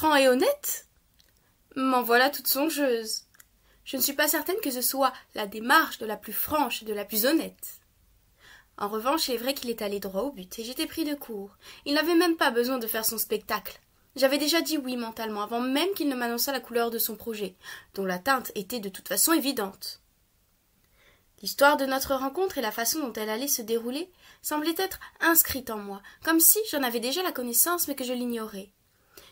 franc et honnête? M'en voilà toute songeuse. Je ne suis pas certaine que ce soit la démarche de la plus franche et de la plus honnête. En revanche, il est vrai qu'il est allé droit au but, et j'étais pris de court. Il n'avait même pas besoin de faire son spectacle. J'avais déjà dit oui mentalement, avant même qu'il ne m'annonçât la couleur de son projet, dont la teinte était de toute façon évidente. L'histoire de notre rencontre et la façon dont elle allait se dérouler semblaient être inscrites en moi, comme si j'en avais déjà la connaissance mais que je l'ignorais.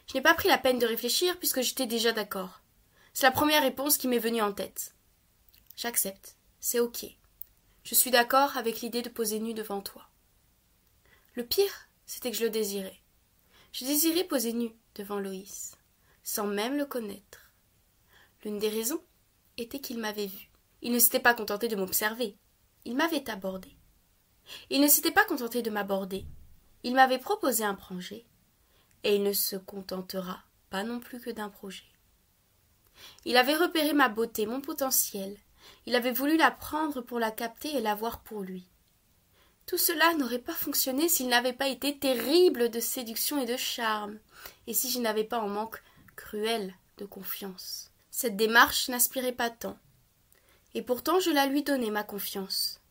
Je n'ai pas pris la peine de réfléchir puisque j'étais déjà d'accord. C'est la première réponse qui m'est venue en tête. J'accepte, c'est ok. Je suis d'accord avec l'idée de poser nue devant toi. Le pire, c'était que je le désirais. Je désirais poser nue devant Loïs, sans même le connaître. L'une des raisons était qu'il m'avait vue. Il ne s'était pas contenté de m'observer. Il m'avait abordé. Il ne s'était pas contenté de m'aborder. Il m'avait proposé un projet. Et il ne se contentera pas non plus que d'un projet. Il avait repéré ma beauté, mon potentiel. Il avait voulu la prendre pour la capter et l'avoir pour lui. Tout cela n'aurait pas fonctionné s'il n'avait pas été terrible de séduction et de charme, et si je n'avais pas en manque cruel de confiance. Cette démarche n'aspirait pas tant. Et pourtant je la lui donnais, ma confiance.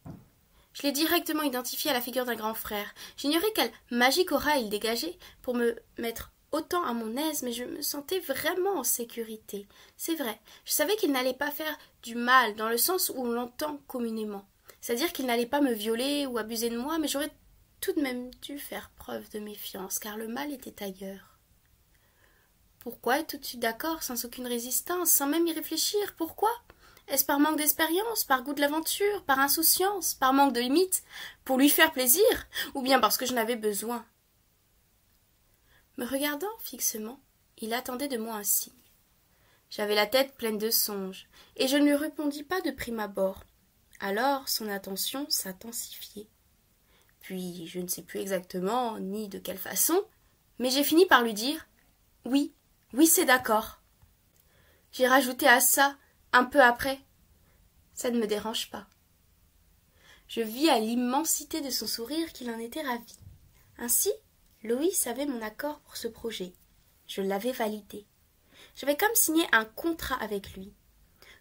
Je l'ai directement identifié à la figure d'un grand frère. J'ignorais quelle magique aura il dégageait pour me mettre autant à mon aise, mais je me sentais vraiment en sécurité. C'est vrai, je savais qu'il n'allait pas faire du mal dans le sens où on l'entend communément. C'est-à-dire qu'il n'allait pas me violer ou abuser de moi, mais j'aurais tout de même dû faire preuve de méfiance, car le mal était ailleurs. Pourquoi être tout de suite d'accord, sans aucune résistance, sans même y réfléchir? Pourquoi? Est-ce par manque d'expérience, par goût de l'aventure, par insouciance, par manque de limites, pour lui faire plaisir, ou bien parce que je n'avais besoin? Me regardant fixement, il attendait de moi un signe. J'avais la tête pleine de songes, et je ne lui répondis pas de prime abord. Alors son attention s'intensifiait. Puis je ne sais plus exactement ni de quelle façon, mais j'ai fini par lui dire « Oui, oui, c'est d'accord ». J'ai rajouté à ça, un peu après « Ça ne me dérange pas ». Je vis à l'immensité de son sourire qu'il en était ravi. Ainsi, Loïs avait mon accord pour ce projet. Je l'avais validé. J'avais comme signé un contrat avec lui.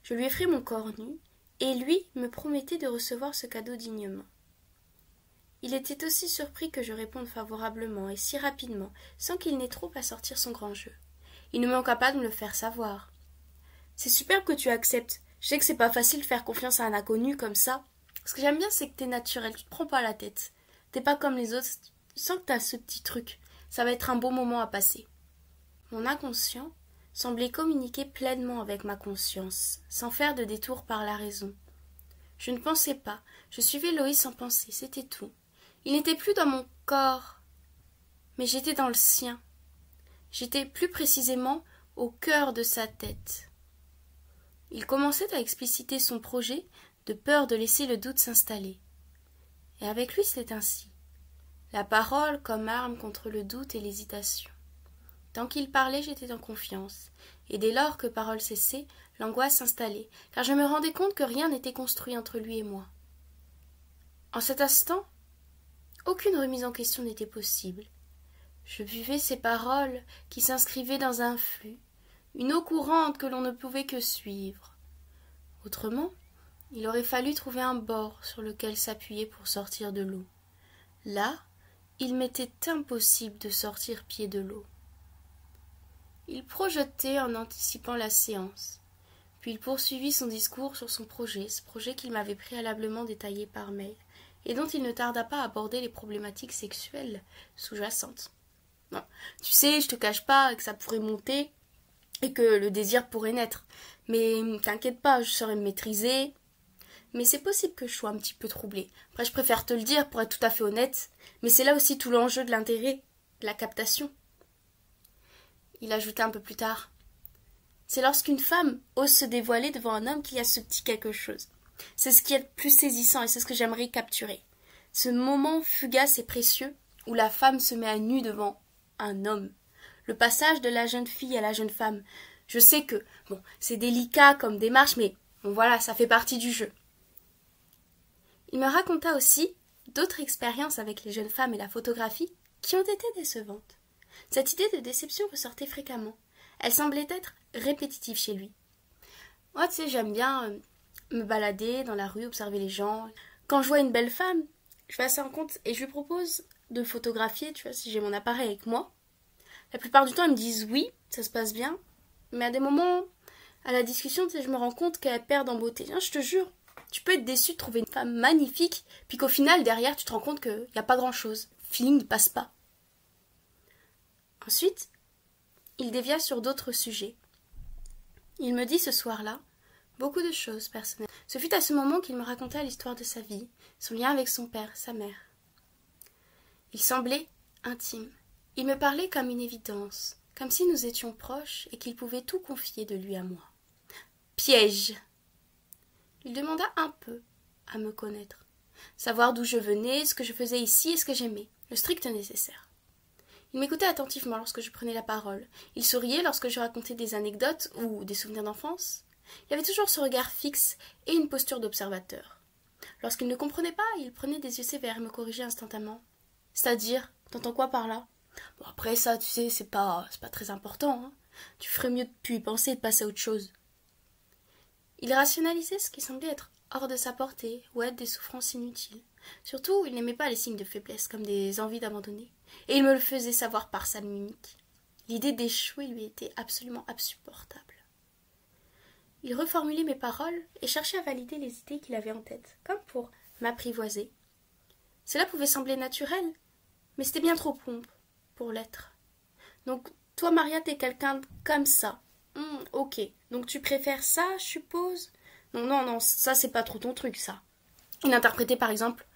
Je lui offrais mon corps nu, et lui me promettait de recevoir ce cadeau dignement. Il était aussi surpris que je réponde favorablement et si rapidement, sans qu'il n'ait trop à sortir son grand jeu. Il ne manqua pas de me le faire savoir. « C'est superbe que tu acceptes. Je sais que c'est pas facile de faire confiance à un inconnu comme ça. Ce que j'aime bien, c'est que t'es naturel, tu te prends pas la tête. T'es pas comme les autres, tu sens que t'as ce petit truc. Ça va être un beau moment à passer. » Mon inconscient semblait communiquer pleinement avec ma conscience, sans faire de détour par la raison. Je ne pensais pas, je suivais Loïs sans penser, c'était tout. Il n'était plus dans mon corps, mais j'étais dans le sien. J'étais plus précisément au cœur de sa tête. Il commençait à expliciter son projet, de peur de laisser le doute s'installer. Et avec lui, c'est ainsi. La parole comme arme contre le doute et l'hésitation. Tant qu'il parlait, j'étais en confiance, et dès lors que parole cessait, l'angoisse s'installait, car je me rendais compte que rien n'était construit entre lui et moi. En cet instant, aucune remise en question n'était possible. Je buvais ces paroles qui s'inscrivaient dans un flux, une eau courante que l'on ne pouvait que suivre. Autrement, il aurait fallu trouver un bord sur lequel s'appuyer pour sortir de l'eau. Là, il m'était impossible de sortir pied de l'eau. Il projetait en anticipant la séance, puis il poursuivit son discours sur son projet, ce projet qu'il m'avait préalablement détaillé par mail, et dont il ne tarda pas à aborder les problématiques sexuelles sous-jacentes. Bon, tu sais, je te cache pas que ça pourrait monter et que le désir pourrait naître, mais t'inquiète pas, je saurais me maîtriser. Mais c'est possible que je sois un petit peu troublée. Après, je préfère te le dire pour être tout à fait honnête, mais c'est là aussi tout l'enjeu de l'intérêt, de la captation. Il ajouta un peu plus tard. C'est lorsqu'une femme ose se dévoiler devant un homme qu'il y a ce petit quelque chose. C'est ce qui est le plus saisissant et c'est ce que j'aimerais capturer. Ce moment fugace et précieux où la femme se met à nu devant un homme. Le passage de la jeune fille à la jeune femme. Je sais que, bon, c'est délicat comme démarche, mais bon voilà, ça fait partie du jeu. Il me raconta aussi d'autres expériences avec les jeunes femmes et la photographie qui ont été décevantes. Cette idée de déception ressortait fréquemment. Elle semblait être répétitive chez lui. Moi, tu sais, j'aime bien me balader dans la rue, observer les gens. Quand je vois une belle femme, je fais à ça en compte et je lui propose de photographier, tu vois, si j'ai mon appareil avec moi. La plupart du temps, ils me disent oui, ça se passe bien. Mais à des moments, à la discussion, tu sais, je me rends compte qu'elle perd en beauté. Hein, je te jure, tu peux être déçu de trouver une femme magnifique, puis qu'au final, derrière, tu te rends compte qu'il n'y a pas grand-chose. Le feeling ne passe pas. Ensuite, il dévia sur d'autres sujets. Il me dit ce soir-là beaucoup de choses personnelles. Ce fut à ce moment qu'il me raconta l'histoire de sa vie, son lien avec son père, sa mère. Il semblait intime. Il me parlait comme une évidence, comme si nous étions proches et qu'il pouvait tout confier de lui à moi. Piège! Il demanda un peu à me connaître, savoir d'où je venais, ce que je faisais ici et ce que j'aimais, le strict nécessaire. Il m'écoutait attentivement lorsque je prenais la parole. Il souriait lorsque je racontais des anecdotes ou des souvenirs d'enfance. Il avait toujours ce regard fixe et une posture d'observateur. Lorsqu'il ne comprenait pas, il prenait des yeux sévères et me corrigeait instantanément. C'est-à-dire, t'entends quoi par là? Bon, après ça, tu sais, c'est pas très important. Hein. Tu ferais mieux de plus y penser et de passer à autre chose. Il rationalisait ce qui semblait être hors de sa portée ou être des souffrances inutiles. Surtout, il n'aimait pas les signes de faiblesse comme des envies d'abandonner. Et il me le faisait savoir par sa mimique. L'idée d'échouer lui était absolument insupportable. Il reformulait mes paroles et cherchait à valider les idées qu'il avait en tête, comme pour m'apprivoiser. Cela pouvait sembler naturel, mais c'était bien trop pompe pour l'être. Donc, toi, Maria, t'es quelqu'un comme ça. Ok. Donc, tu préfères ça, je suppose? Non, ça, c'est pas trop ton truc, ça. Il interprétait par exemple,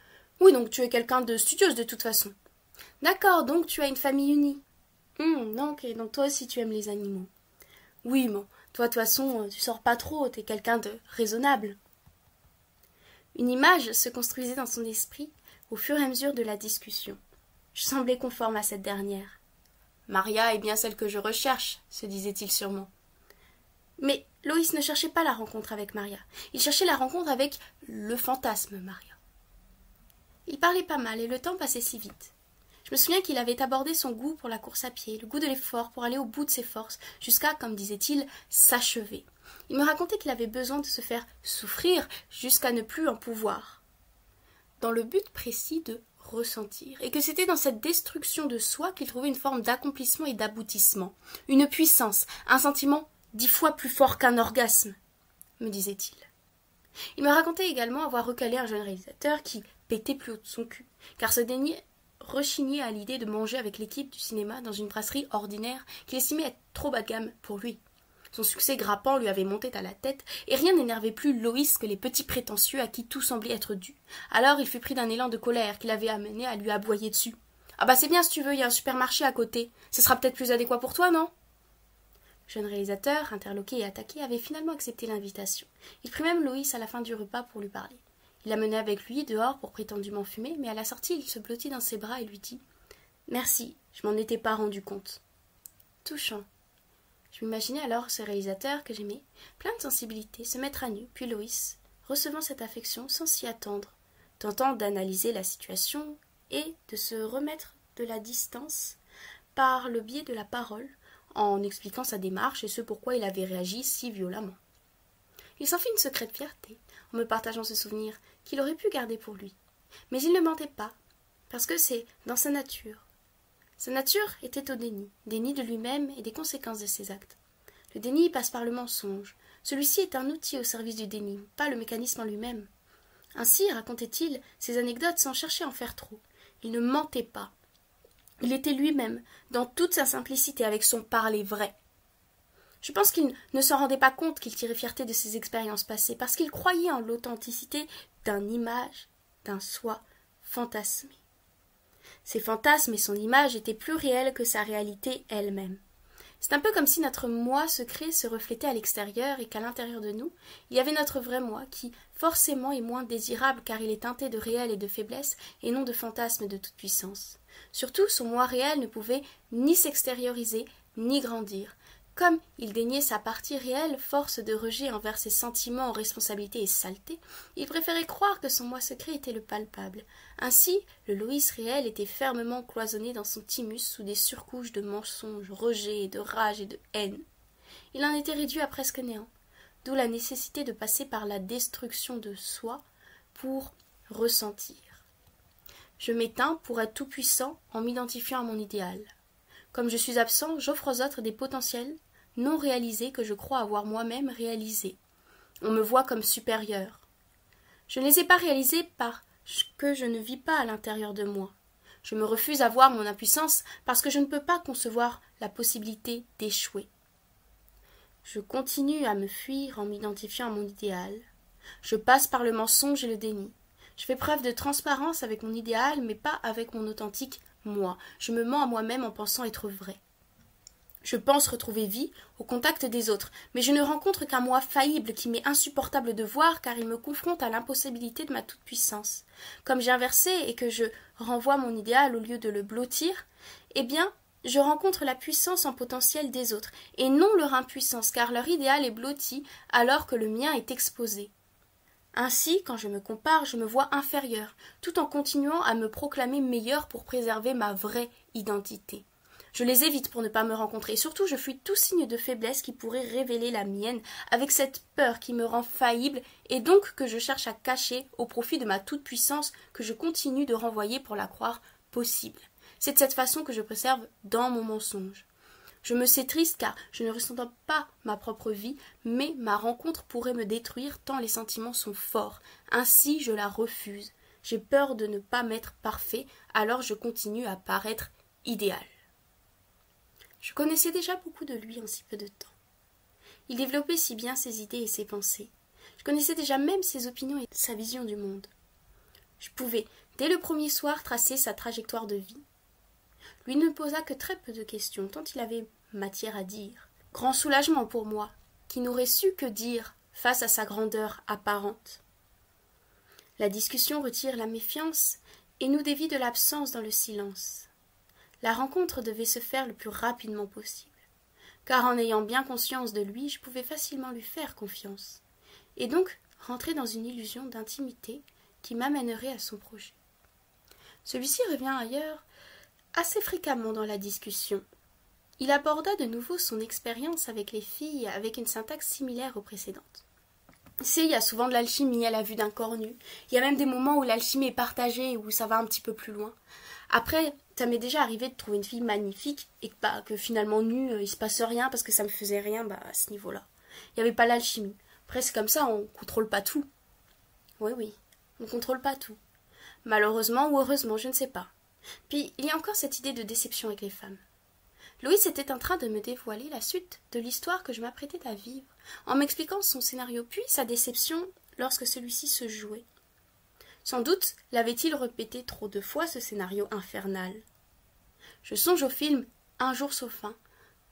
oui, donc tu es quelqu'un de studieuse de toute façon. D'accord, donc tu as une famille unie. Non, ok, donc toi aussi tu aimes les animaux. Oui, bon, toi de toute façon, tu sors pas trop, t'es quelqu'un de raisonnable. Une image se construisait dans son esprit au fur et à mesure de la discussion. Je semblais conforme à cette dernière. Maria est bien celle que je recherche, se disait-il sûrement. Mais Loïs ne cherchait pas la rencontre avec Maria. Il cherchait la rencontre avec le fantasme Maria. Il parlait pas mal et le temps passait si vite. Je me souviens qu'il avait abordé son goût pour la course à pied, le goût de l'effort pour aller au bout de ses forces, jusqu'à, comme disait-il, s'achever. Il me racontait qu'il avait besoin de se faire souffrir jusqu'à ne plus en pouvoir, dans le but précis de ressentir, et que c'était dans cette destruction de soi qu'il trouvait une forme d'accomplissement et d'aboutissement, une puissance, un sentiment 10 fois plus fort qu'un orgasme, me disait-il. Il me racontait également avoir recalé un jeune réalisateur qui pétait plus haut de son cul, car ce dernier rechignait à l'idée de manger avec l'équipe du cinéma dans une brasserie ordinaire qu'il estimait être trop bas de gamme pour lui. Son succès grappant lui avait monté à la tête, et rien n'énervait plus Loïs que les petits prétentieux à qui tout semblait être dû. Alors il fut pris d'un élan de colère qui l'avait amené à lui aboyer dessus. « Ah bah c'est bien si tu veux, il y a un supermarché à côté. Ce sera peut-être plus adéquat pour toi, non ?» Le jeune réalisateur, interloqué et attaqué, avait finalement accepté l'invitation. Il prit même Loïs à la fin du repas pour lui parler. Il la menait avec lui dehors pour prétendument fumer, mais à la sortie, il se blottit dans ses bras et lui dit « Merci, je m'en étais pas rendu compte. » Touchant. Je m'imaginais alors ce réalisateur que j'aimais, plein de sensibilité, se mettre à nu, puis Loïs, recevant cette affection sans s'y attendre, tentant d'analyser la situation et de se remettre de la distance par le biais de la parole, en expliquant sa démarche et ce pourquoi il avait réagi si violemment. Il s'en fit une secrète fierté, en me partageant ce souvenir qu'il aurait pu garder pour lui. Mais il ne mentait pas, parce que c'est dans sa nature. Sa nature était au déni de lui-même et des conséquences de ses actes. Le déni passe par le mensonge. Celui-ci est un outil au service du déni, pas le mécanisme en lui-même. Ainsi, racontait-il ses anecdotes sans chercher à en faire trop. Il ne mentait pas. Il était lui-même, dans toute sa simplicité, avec son parler vrai. Je pense qu'il ne se rendait pas compte qu'il tirait fierté de ses expériences passées, parce qu'il croyait en l'authenticité d'une image, d'un soi fantasmé. Ses fantasmes et son image étaient plus réels que sa réalité elle-même. C'est un peu comme si notre moi secret se reflétait à l'extérieur et qu'à l'intérieur de nous, il y avait notre vrai moi qui, forcément, est moins désirable car il est teinté de réel et de faiblesse et non de fantasmes de toute puissance. Surtout, son moi réel ne pouvait ni s'extérioriser ni grandir. Comme il déniait sa partie réelle, force de rejet envers ses sentiments, responsabilités et saleté, il préférait croire que son moi secret était le palpable. Ainsi, le Loïs réel était fermement cloisonné dans son thymus sous des surcouches de mensonges, rejet, de rage et de haine. il en était réduit à presque néant, d'où la nécessité de passer par la destruction de soi pour ressentir. Je m'éteins pour être tout-puissant en m'identifiant à mon idéal. Comme je suis absent, j'offre aux autres des potentiels non réalisés que je crois avoir moi-même réalisés. On me voit comme supérieur. Je ne les ai pas réalisés parce que je ne vis pas à l'intérieur de moi. Je me refuse à voir mon impuissance parce que je ne peux pas concevoir la possibilité d'échouer. Je continue à me fuir en m'identifiant à mon idéal. Je passe par le mensonge et le déni. Je fais preuve de transparence avec mon idéal, mais pas avec mon authentique moi. Je me mens à moi-même en pensant être vrai. Je pense retrouver vie au contact des autres, mais je ne rencontre qu'un moi faillible qui m'est insupportable de voir car il me confronte à l'impossibilité de ma toute-puissance. Comme j'ai inversé et que je renvoie mon idéal au lieu de le blottir, eh bien, je rencontre la puissance en potentiel des autres, et non leur impuissance, car leur idéal est blotti alors que le mien est exposé. Ainsi, quand je me compare, je me vois inférieur, tout en continuant à me proclamer meilleur pour préserver ma vraie identité. Je les évite pour ne pas me rencontrer. Surtout, je fuis tout signe de faiblesse qui pourrait révéler la mienne, avec cette peur qui me rend faillible et donc que je cherche à cacher au profit de ma toute-puissance que je continue de renvoyer pour la croire possible. C'est de cette façon que je préserve dans mon mensonge. Je me sais triste car je ne ressens pas ma propre vie, mais ma rencontre pourrait me détruire tant les sentiments sont forts. Ainsi, je la refuse. J'ai peur de ne pas m'être parfait, alors je continue à paraître idéal. Je connaissais déjà beaucoup de lui en si peu de temps. Il développait si bien ses idées et ses pensées. Je connaissais déjà même ses opinions et sa vision du monde. Je pouvais, dès le premier soir, tracer sa trajectoire de vie. Lui ne posa que très peu de questions, tant il avait matière à dire. Grand soulagement pour moi, qui n'aurais su que dire face à sa grandeur apparente. La discussion retire la méfiance et nous dévie de l'absence dans le silence. La rencontre devait se faire le plus rapidement possible, car en ayant bien conscience de lui, je pouvais facilement lui faire confiance, et donc rentrer dans une illusion d'intimité qui m'amènerait à son projet. Celui-ci revient ailleurs assez fréquemment dans la discussion. Il aborda de nouveau son expérience avec les filles avec une syntaxe similaire aux précédentes. Il y a souvent de l'alchimie à la vue d'un corps nu. Il y a même des moments où l'alchimie est partagée, où ça va un petit peu plus loin. Après, ça m'est déjà arrivé de trouver une fille magnifique et que finalement nue, il se passe rien parce que ça me faisait rien à ce niveau-là. Il n'y avait pas l'alchimie. Après, c'est comme ça, on contrôle pas tout. Oui, on contrôle pas tout. Malheureusement ou heureusement, je ne sais pas. Puis, il y a encore cette idée de déception avec les femmes. Louis était en train de me dévoiler la suite de l'histoire que je m'apprêtais à vivre, en m'expliquant son scénario puis sa déception lorsque celui-ci se jouait. Sans doute l'avait-il répété trop de fois, ce scénario infernal. Je songe au film Un jour sauf fin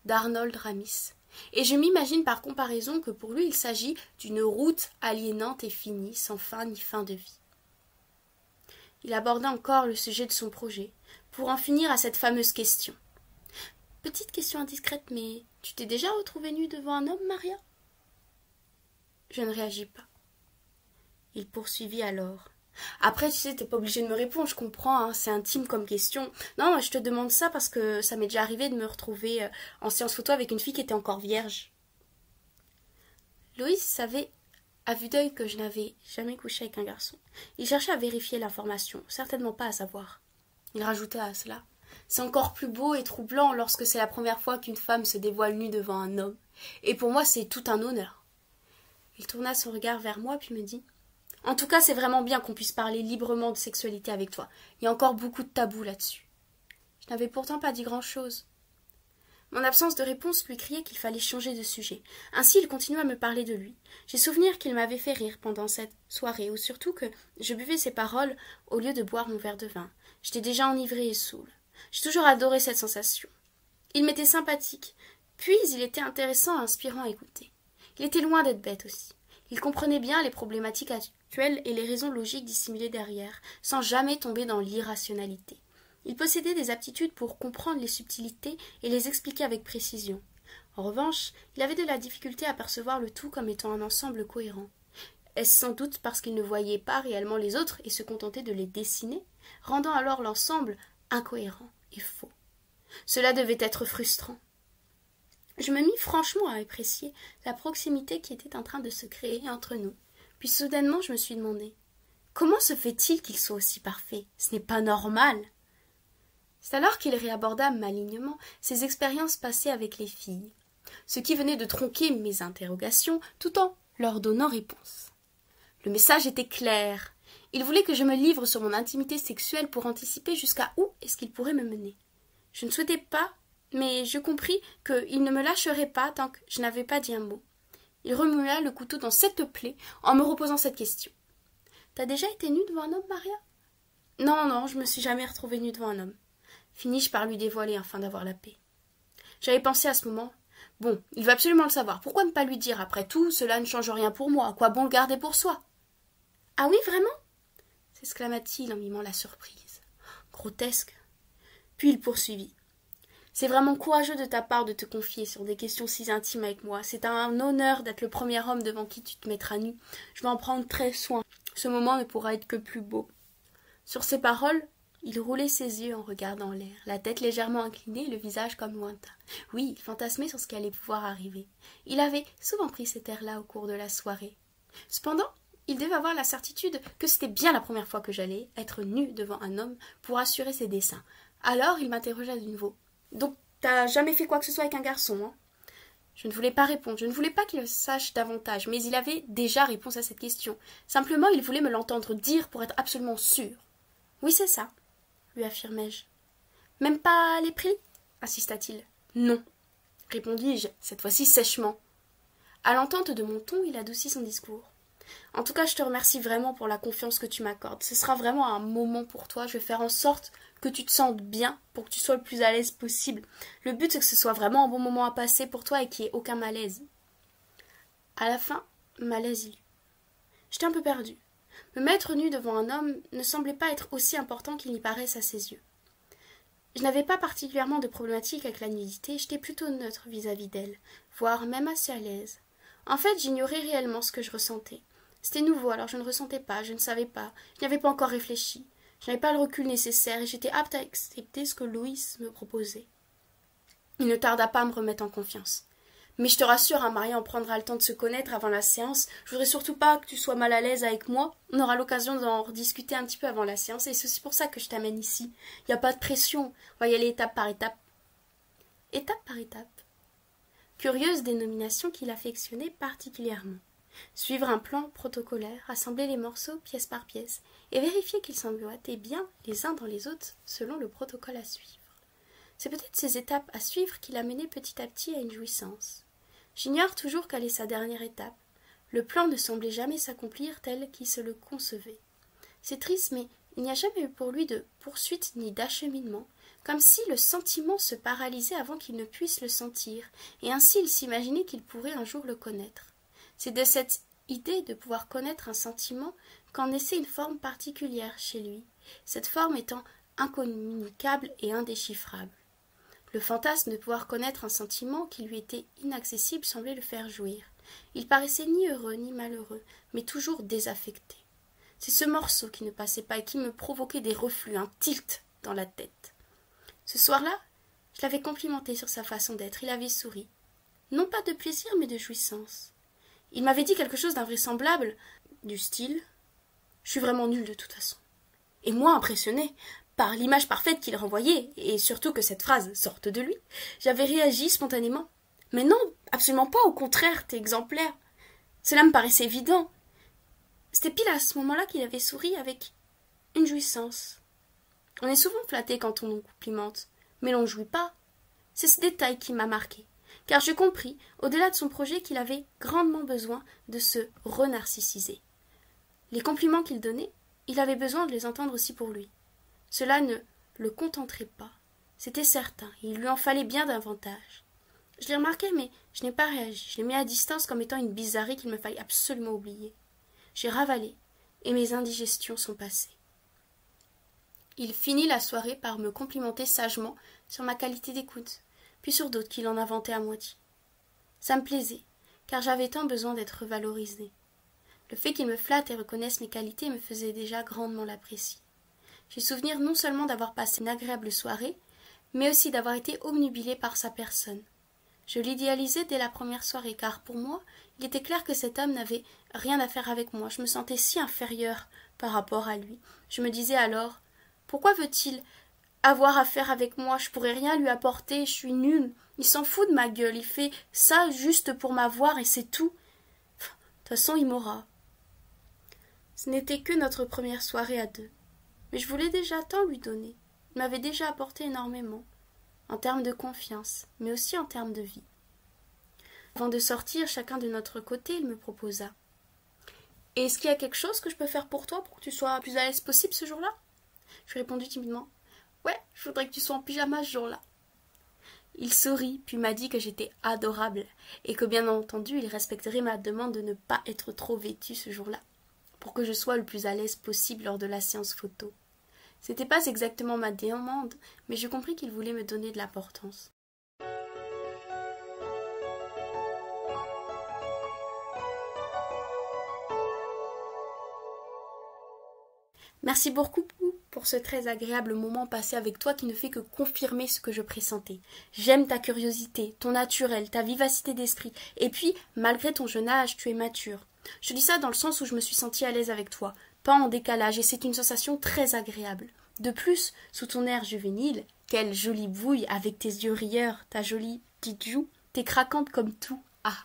d'Arnold Ramis, et je m'imagine par comparaison que pour lui il s'agit d'une route aliénante et finie, sans fin ni fin de vie. Il aborda encore le sujet de son projet, pour en finir à cette fameuse question. Petite question indiscrète, mais tu t'es déjà retrouvée nue devant un homme, Maria? Je ne réagis pas. Il poursuivit alors. Après, tu sais, t'es pas obligé de me répondre, je comprends, hein, c'est intime comme question. Non, moi, je te demande ça parce que ça m'est déjà arrivé de me retrouver en séance photo avec une fille qui était encore vierge. Loïs savait à vue d'œil que je n'avais jamais couché avec un garçon. Il cherchait à vérifier l'information, certainement pas à savoir. Il rajouta à cela. C'est encore plus beau et troublant lorsque c'est la première fois qu'une femme se dévoile nue devant un homme. Et pour moi, c'est tout un honneur. Il tourna son regard vers moi puis me dit « En tout cas, c'est vraiment bien qu'on puisse parler librement de sexualité avec toi. Il y a encore beaucoup de tabous là-dessus. » Je n'avais pourtant pas dit grand-chose. Mon absence de réponse lui criait qu'il fallait changer de sujet. Ainsi, il continua à me parler de lui. J'ai souvenir qu'il m'avait fait rire pendant cette soirée, ou surtout que je buvais ses paroles au lieu de boire mon verre de vin. J'étais déjà enivrée et saoule. J'ai toujours adoré cette sensation. Il m'était sympathique, puis il était intéressant et inspirant à écouter. Il était loin d'être bête aussi. Il comprenait bien les problématiques actuelles et les raisons logiques dissimulées derrière, sans jamais tomber dans l'irrationalité. Il possédait des aptitudes pour comprendre les subtilités et les expliquer avec précision. En revanche, il avait de la difficulté à percevoir le tout comme étant un ensemble cohérent. Est-ce sans doute parce qu'il ne voyait pas réellement les autres et se contentait de les dessiner, rendant alors l'ensemble incohérent et faux. Cela devait être frustrant. Je me mis franchement à apprécier la proximité qui était en train de se créer entre nous. Puis soudainement, je me suis demandé « Comment se fait-il qu'il soit aussi parfait? Ce n'est pas normal !» C'est alors qu'il réaborda malignement ses expériences passées avec les filles, ce qui venait de tronquer mes interrogations tout en leur donnant réponse. Le message était clair. Il voulait que je me livre sur mon intimité sexuelle pour anticiper jusqu'à où est-ce qu'il pourrait me mener. Je ne souhaitais pas, mais je compris qu'il ne me lâcherait pas tant que je n'avais pas dit un mot. Il remua le couteau dans cette plaie en me reposant cette question. « T'as déjà été nue devant un homme, Maria ?»« Non, je me suis jamais retrouvée nue devant un homme. » Finis-je par lui dévoiler afin d'avoir la paix. J'avais pensé à ce moment. Bon, il va absolument le savoir. Pourquoi ne pas lui dire? Après tout, cela ne change rien pour moi. À quoi bon le garder pour soi? Ah oui, vraiment? S'exclama-t-il en mimant la surprise. Grotesque. Puis il poursuivit. C'est vraiment courageux de ta part de te confier sur des questions si intimes avec moi. C'est un honneur d'être le premier homme devant qui tu te mettras nu. Je vais en prendre très soin. Ce moment ne pourra être que plus beau. Sur ces paroles, il roulait ses yeux en regardant l'air, la tête légèrement inclinée, le visage comme lointain. Oui, il fantasmait sur ce qui allait pouvoir arriver. Il avait souvent pris cet air-là au cours de la soirée. Cependant, il devait avoir la certitude que c'était bien la première fois que j'allais être nue devant un homme pour assurer ses desseins. Alors il m'interrogea de nouveau. « Donc, t'as jamais fait quoi que ce soit avec un garçon, hein ?» Je ne voulais pas répondre, je ne voulais pas qu'il le sache davantage, mais il avait déjà réponse à cette question. Simplement, il voulait me l'entendre dire pour être absolument sûr. « Oui, c'est ça, » lui affirmai-je. « Même pas les prix ?» insista-t-il. « Non, » répondis-je, cette fois-ci sèchement. À l'entente de mon ton, il adoucit son discours. « En tout cas, je te remercie vraiment pour la confiance que tu m'accordes. Ce sera vraiment un moment pour toi. Je vais faire en sorte que tu te sentes bien pour que tu sois le plus à l'aise possible. Le but, c'est que ce soit vraiment un bon moment à passer pour toi et qu'il n'y ait aucun malaise. » À la fin, malaise il eut. J'étais un peu perdue. Me mettre nue devant un homme ne semblait pas être aussi important qu'il n'y paraisse à ses yeux. Je n'avais pas particulièrement de problématique avec la nudité, j'étais plutôt neutre vis-à-vis d'elle, voire même assez à l'aise. En fait, j'ignorais réellement ce que je ressentais. C'était nouveau, alors je ne ressentais pas, je ne savais pas, je n'y avais pas encore réfléchi. Je n'avais pas le recul nécessaire et j'étais apte à accepter ce que Louis me proposait. Il ne tarda pas à me remettre en confiance. Mais je te rassure, hein, Maria, on prendra le temps de se connaître avant la séance. Je voudrais surtout pas que tu sois mal à l'aise avec moi. On aura l'occasion d'en rediscuter un petit peu avant la séance et c'est aussi pour ça que je t'amène ici. Il n'y a pas de pression, on va y aller étape par étape. Étape par étape. Curieuse dénomination qu'il affectionnait particulièrement. Suivre un plan protocolaire, assembler les morceaux pièce par pièce et vérifier qu'ils s'emboîtaient bien les uns dans les autres selon le protocole à suivre. C'est peut-être ces étapes à suivre qui l'amenaient petit à petit à une jouissance. J'ignore toujours quelle est sa dernière étape. Le plan ne semblait jamais s'accomplir tel qu'il se le concevait. C'est triste, mais il n'y a jamais eu pour lui de poursuite ni d'acheminement, comme si le sentiment se paralysait avant qu'il ne puisse le sentir, et ainsi il s'imaginait qu'il pourrait un jour le connaître. C'est de cette idée de pouvoir connaître un sentiment qu'en naissait une forme particulière chez lui, cette forme étant incommunicable et indéchiffrable. Le fantasme de pouvoir connaître un sentiment qui lui était inaccessible semblait le faire jouir. Il paraissait ni heureux ni malheureux, mais toujours désaffecté. C'est ce morceau qui ne passait pas et qui me provoquait des reflux, un tilt dans la tête. Ce soir-là, je l'avais complimenté sur sa façon d'être, il avait souri. Non pas de plaisir, mais de jouissance. Il m'avait dit quelque chose d'invraisemblable, du style « Je suis vraiment nulle de toute façon ». Et moi, impressionné par l'image parfaite qu'il renvoyait, et surtout que cette phrase sorte de lui, j'avais réagi spontanément. « Mais non, absolument pas, au contraire, t'es exemplaire. » Cela me paraissait évident. C'était pile à ce moment-là qu'il avait souri avec une jouissance. On est souvent flatté quand on nous complimente, mais l'on ne jouit pas. C'est ce détail qui m'a marqué, car je compris, au-delà de son projet, qu'il avait grandement besoin de se renarcissiser. Les compliments qu'il donnait, il avait besoin de les entendre aussi pour lui. Cela ne le contenterait pas, c'était certain, et il lui en fallait bien davantage. Je l'ai remarqué, mais je n'ai pas réagi. Je l'ai mis à distance comme étant une bizarrerie qu'il me faille absolument oublier. J'ai ravalé, et mes indigestions sont passées. Il finit la soirée par me complimenter sagement sur ma qualité d'écoute, puis sur d'autres qu'il en inventait à moitié. Ça me plaisait, car j'avais tant besoin d'être valorisée. Le fait qu'il me flatte et reconnaisse mes qualités me faisait déjà grandement l'apprécier. J'ai souvenir non seulement d'avoir passé une agréable soirée, mais aussi d'avoir été obnubilée par sa personne. Je l'idéalisais dès la première soirée, car pour moi, il était clair que cet homme n'avait rien à faire avec moi. Je me sentais si inférieure par rapport à lui. Je me disais alors, pourquoi veut-il avoir affaire avec moi? Je pourrais rien lui apporter, je suis nulle. Il s'en fout de ma gueule, il fait ça juste pour m'avoir et c'est tout. De toute façon, il m'aura. Ce n'était que notre première soirée à deux. Mais je voulais déjà tant lui donner. Il m'avait déjà apporté énormément, en termes de confiance, mais aussi en termes de vie. Avant de sortir, chacun de notre côté, il me proposa. « Est-ce qu'il y a quelque chose que je peux faire pour toi, pour que tu sois le plus à l'aise possible ce jour-là » Je lui répondis timidement. « Ouais, je voudrais que tu sois en pyjama ce jour-là. » Il sourit, puis m'a dit que j'étais adorable, et que bien entendu, il respecterait ma demande de ne pas être trop vêtue ce jour-là, pour que je sois le plus à l'aise possible lors de la séance photo. C'était pas exactement ma demande, mais je compris qu'il voulait me donner de l'importance. Merci beaucoup pour ce très agréable moment passé avec toi qui ne fait que confirmer ce que je pressentais. J'aime ta curiosité, ton naturel, ta vivacité d'esprit, et puis, malgré ton jeune âge, tu es mature. Je dis ça dans le sens où je me suis sentie à l'aise avec toi, pas en décalage, et c'est une sensation très agréable. De plus, sous ton air juvénile, quelle jolie bouille avec tes yeux rieurs, ta jolie petite joue, t'es craquante comme tout. Ah.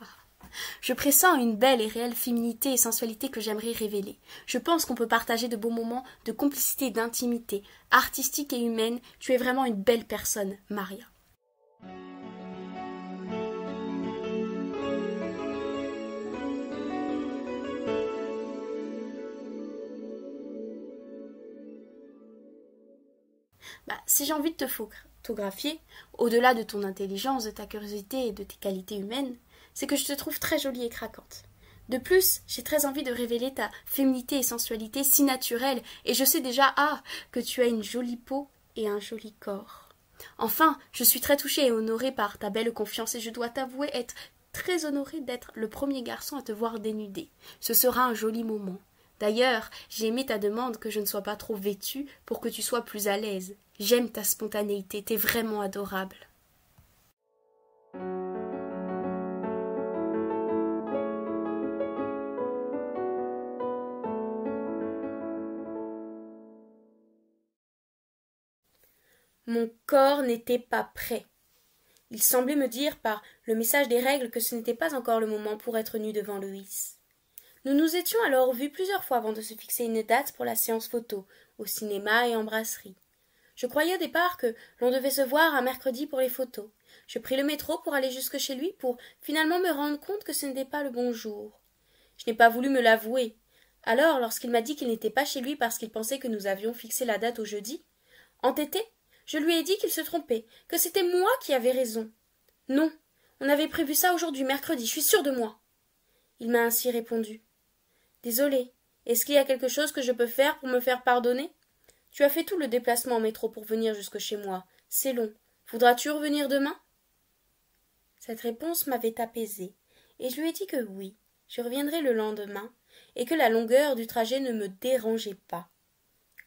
Je pressens une belle et réelle féminité et sensualité que j'aimerais révéler. Je pense qu'on peut partager de beaux moments de complicité et d'intimité, artistique et humaine. Tu es vraiment une belle personne, Maria. Si j'ai envie de te photographier, au-delà de ton intelligence, de ta curiosité et de tes qualités humaines, c'est que je te trouve très jolie et craquante. De plus, j'ai très envie de révéler ta féminité et sensualité si naturelle, et je sais déjà, que tu as une jolie peau et un joli corps. Enfin, je suis très touchée et honorée par ta belle confiance, et je dois t'avouer être très honorée d'être le premier garçon à te voir dénudée. Ce sera un joli moment. D'ailleurs, j'ai aimé ta demande que je ne sois pas trop vêtue pour que tu sois plus à l'aise. J'aime ta spontanéité, t'es vraiment adorable. Mon corps n'était pas prêt. Il semblait me dire par le message des règles que ce n'était pas encore le moment pour être nu devant Loïs. Nous nous étions alors vus plusieurs fois avant de se fixer une date pour la séance photo, au cinéma et en brasserie. Je croyais au départ que l'on devait se voir un mercredi pour les photos. Je pris le métro pour aller jusque chez lui pour finalement me rendre compte que ce n'était pas le bon jour. Je n'ai pas voulu me l'avouer. Alors, lorsqu'il m'a dit qu'il n'était pas chez lui parce qu'il pensait que nous avions fixé la date au jeudi, entêté, je lui ai dit qu'il se trompait, que c'était moi qui avais raison. Non, on avait prévu ça aujourd'hui, mercredi, je suis sûre de moi. Il m'a ainsi répondu. Désolé, est-ce qu'il y a quelque chose que je peux faire pour me faire pardonner? Tu as fait tout le déplacement en métro pour venir jusque chez moi. C'est long. Voudras-tu revenir demain? Cette réponse m'avait apaisée, et je lui ai dit que oui, je reviendrai le lendemain, et que la longueur du trajet ne me dérangeait pas.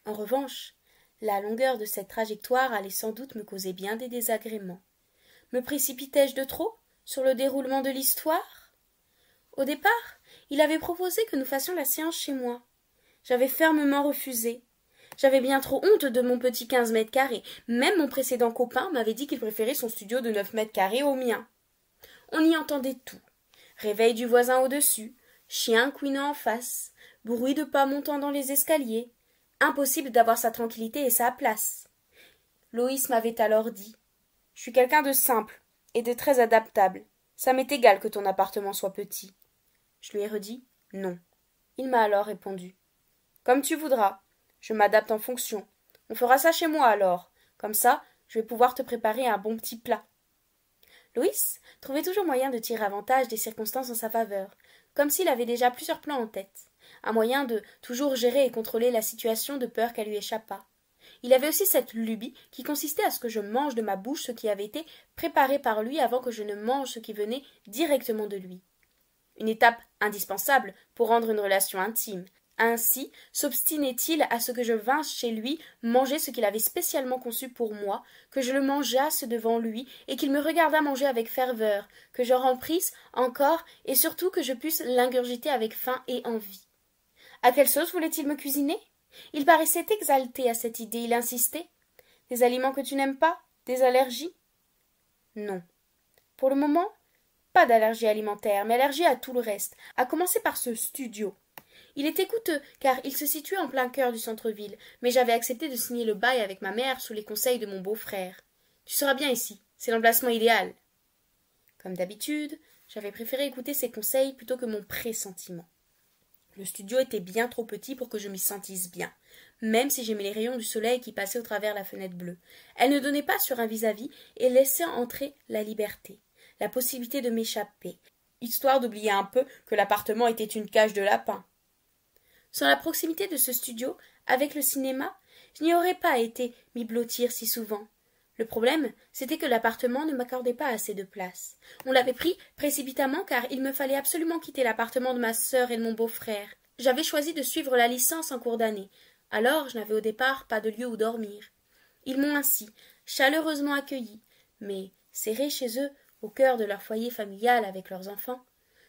En revanche, la longueur de cette trajectoire allait sans doute me causer bien des désagréments. Me précipitais-je de trop sur le déroulement de l'histoire? Au départ, il avait proposé que nous fassions la séance chez moi. J'avais fermement refusé. J'avais bien trop honte de mon petit 15 mètres carrés. Même mon précédent copain m'avait dit qu'il préférait son studio de 9 mètres carrés au mien. On y entendait tout. Réveil du voisin au-dessus, chien couinant en face, bruit de pas montant dans les escaliers. Impossible d'avoir sa tranquillité et sa place. Loïs m'avait alors dit « Je suis quelqu'un de simple et de très adaptable. Ça m'est égal que ton appartement soit petit. » Je lui ai redit « Non. » Il m'a alors répondu « Comme tu voudras. Je m'adapte en fonction. On fera ça chez moi alors. Comme ça, je vais pouvoir te préparer un bon petit plat. » Loïs trouvait toujours moyen de tirer avantage des circonstances en sa faveur, comme s'il avait déjà plusieurs plans en tête. Un moyen de toujours gérer et contrôler la situation de peur qu'elle lui échappât. Il avait aussi cette lubie qui consistait à ce que je mange de ma bouche ce qui avait été préparé par lui avant que je ne mange ce qui venait directement de lui. Une étape indispensable pour rendre une relation intime, Ainsi s'obstinait-il à ce que je vinsse chez lui manger ce qu'il avait spécialement conçu pour moi, que je le mangeasse devant lui, et qu'il me regardât manger avec ferveur, que je remplisse encore, et surtout que je pusse l'ingurgiter avec faim et envie. À quelle sauce voulait-il me cuisiner? Il paraissait exalté à cette idée, il insistait. Des aliments que tu n'aimes pas? Des allergies? Non. Pour le moment, pas d'allergie alimentaire, mais allergie à tout le reste, à commencer par ce studio. Il était coûteux, car il se situait en plein cœur du centre-ville, mais j'avais accepté de signer le bail avec ma mère sous les conseils de mon beau-frère. Tu seras bien ici, c'est l'emplacement idéal. Comme d'habitude, j'avais préféré écouter ses conseils plutôt que mon pressentiment. Le studio était bien trop petit pour que je m'y sentisse bien, même si j'aimais les rayons du soleil qui passaient au travers la fenêtre bleue. Elle ne donnait pas sur un vis-à-vis et laissait entrer la liberté, la possibilité de m'échapper, histoire d'oublier un peu que l'appartement était une cage de lapins. Sans la proximité de ce studio, avec le cinéma, je n'y aurais pas été m'y blottir si souvent. Le problème, c'était que l'appartement ne m'accordait pas assez de place. On l'avait pris précipitamment car il me fallait absolument quitter l'appartement de ma sœur et de mon beau-frère. J'avais choisi de suivre la licence en cours d'année. Alors je n'avais au départ pas de lieu où dormir. Ils m'ont ainsi chaleureusement accueilli, mais serré chez eux, au cœur de leur foyer familial avec leurs enfants,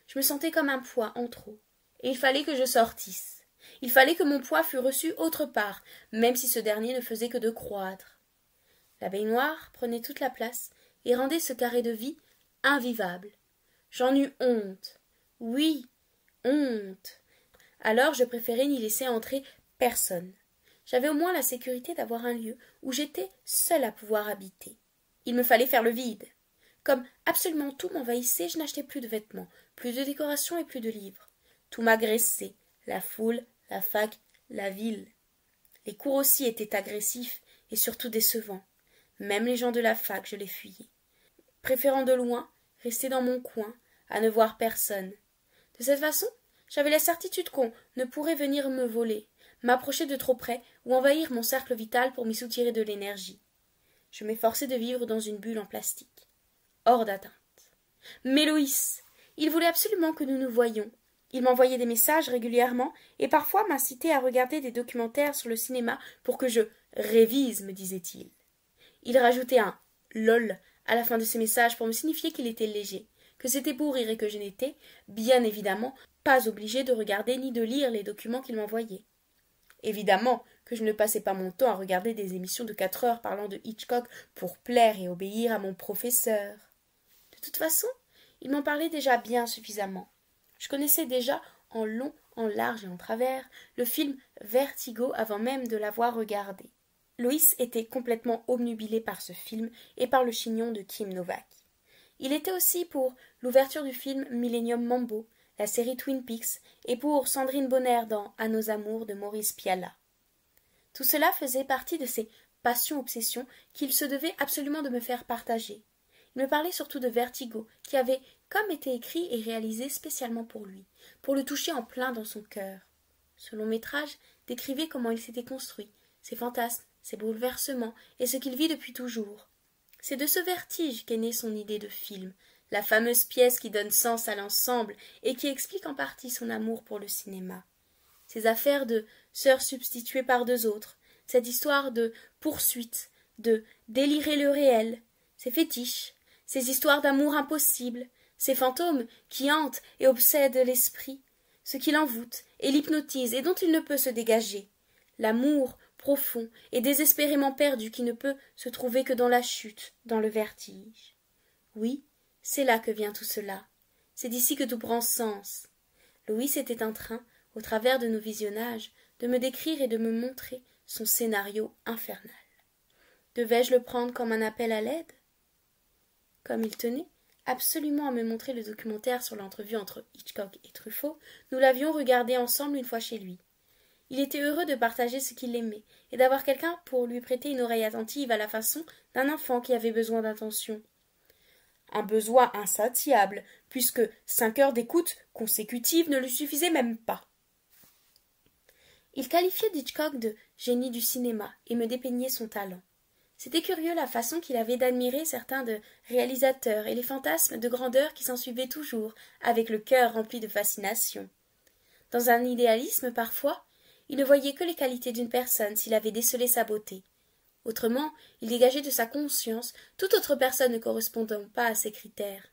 je me sentais comme un poids en trop. Et il fallait que je sortisse. Il fallait que mon poids fût reçu autre part, même si ce dernier ne faisait que de croître. La baignoire prenait toute la place et rendait ce carré de vie invivable. J'en eus honte. Oui, honte. Alors je préférai n'y laisser entrer personne. J'avais au moins la sécurité d'avoir un lieu où j'étais seule à pouvoir habiter. Il me fallait faire le vide. Comme absolument tout m'envahissait, je n'achetais plus de vêtements, plus de décorations et plus de livres. Tout m'agressait, la foule, la fac, la ville. Les cours aussi étaient agressifs et surtout décevants. Même les gens de la fac, je les fuyais, préférant de loin rester dans mon coin, à ne voir personne. De cette façon, j'avais la certitude qu'on ne pourrait venir me voler, m'approcher de trop près ou envahir mon cercle vital pour m'y soutirer de l'énergie. Je m'efforçais de vivre dans une bulle en plastique, hors d'atteinte. Mais Loïs, il voulait absolument que nous nous voyions. Il m'envoyait des messages régulièrement et parfois m'incitait à regarder des documentaires sur le cinéma pour que je révise, me disait-il. Il rajoutait un « lol » à la fin de ses messages pour me signifier qu'il était léger, que c'était pour rire et que je n'étais, bien évidemment, pas obligée de regarder ni de lire les documents qu'il m'envoyait. Évidemment que je ne passais pas mon temps à regarder des émissions de 4 heures parlant de Hitchcock pour plaire et obéir à mon professeur. De toute façon, il m'en parlait déjà bien suffisamment. Je connaissais déjà, en long, en large et en travers, le film Vertigo avant même de l'avoir regardé. Loïs était complètement obnubilé par ce film et par le chignon de Kim Novak. Il était aussi pour l'ouverture du film Millennium Mambo, la série Twin Peaks, et pour Sandrine Bonnaire dans À nos amours de Maurice Pialat. Tout cela faisait partie de ces passions-obsessions qu'il se devait absolument de me faire partager. Il me parlait surtout de Vertigo, qui avait comme été écrit et réalisé spécialement pour lui, pour le toucher en plein dans son cœur. Ce long-métrage décrivait comment il s'était construit, ses fantasmes, ses bouleversements et ce qu'il vit depuis toujours. C'est de ce vertige qu'est née son idée de film, la fameuse pièce qui donne sens à l'ensemble et qui explique en partie son amour pour le cinéma. Ces affaires de sœurs substituées par deux autres, cette histoire de poursuite, de délirer le réel, ces fétiches, ces histoires d'amour impossible, ces fantômes qui hantent et obsèdent l'esprit, ce qui l'envoûte et l'hypnotise et dont il ne peut se dégager, l'amour profond et désespérément perdu qui ne peut se trouver que dans la chute, dans le vertige. Oui, c'est là que vient tout cela. C'est d'ici que tout prend sens. Loïs était en train, au travers de nos visionnages, de me décrire et de me montrer son scénario infernal. Devais-je le prendre comme un appel à l'aide? Comme il tenait absolument à me montrer le documentaire sur l'entrevue entre Hitchcock et Truffaut, nous l'avions regardé ensemble une fois chez lui. Il était heureux de partager ce qu'il aimait et d'avoir quelqu'un pour lui prêter une oreille attentive à la façon d'un enfant qui avait besoin d'attention. Un besoin insatiable, puisque 5 heures d'écoute consécutives ne lui suffisaient même pas. Il qualifiait Hitchcock de génie du cinéma et me dépeignait son talent. C'était curieux la façon qu'il avait d'admirer certains de réalisateurs et les fantasmes de grandeur qui s'ensuivaient toujours, avec le cœur rempli de fascination. Dans un idéalisme, parfois, il ne voyait que les qualités d'une personne s'il avait décelé sa beauté. Autrement, il dégageait de sa conscience toute autre personne ne correspondant pas à ses critères.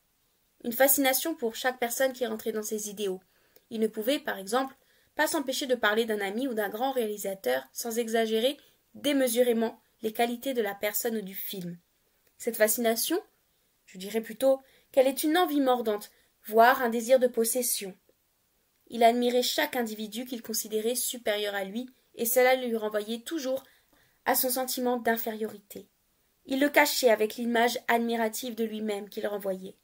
Une fascination pour chaque personne qui rentrait dans ses idéaux. Il ne pouvait, par exemple, pas s'empêcher de parler d'un ami ou d'un grand réalisateur sans exagérer démesurément les qualités de la personne ou du film. Cette fascination, je dirais plutôt qu'elle est une envie mordante, voire un désir de possession. Il admirait chaque individu qu'il considérait supérieur à lui, et cela lui renvoyait toujours à son sentiment d'infériorité. Il le cachait avec l'image admirative de lui-même qu'il renvoyait.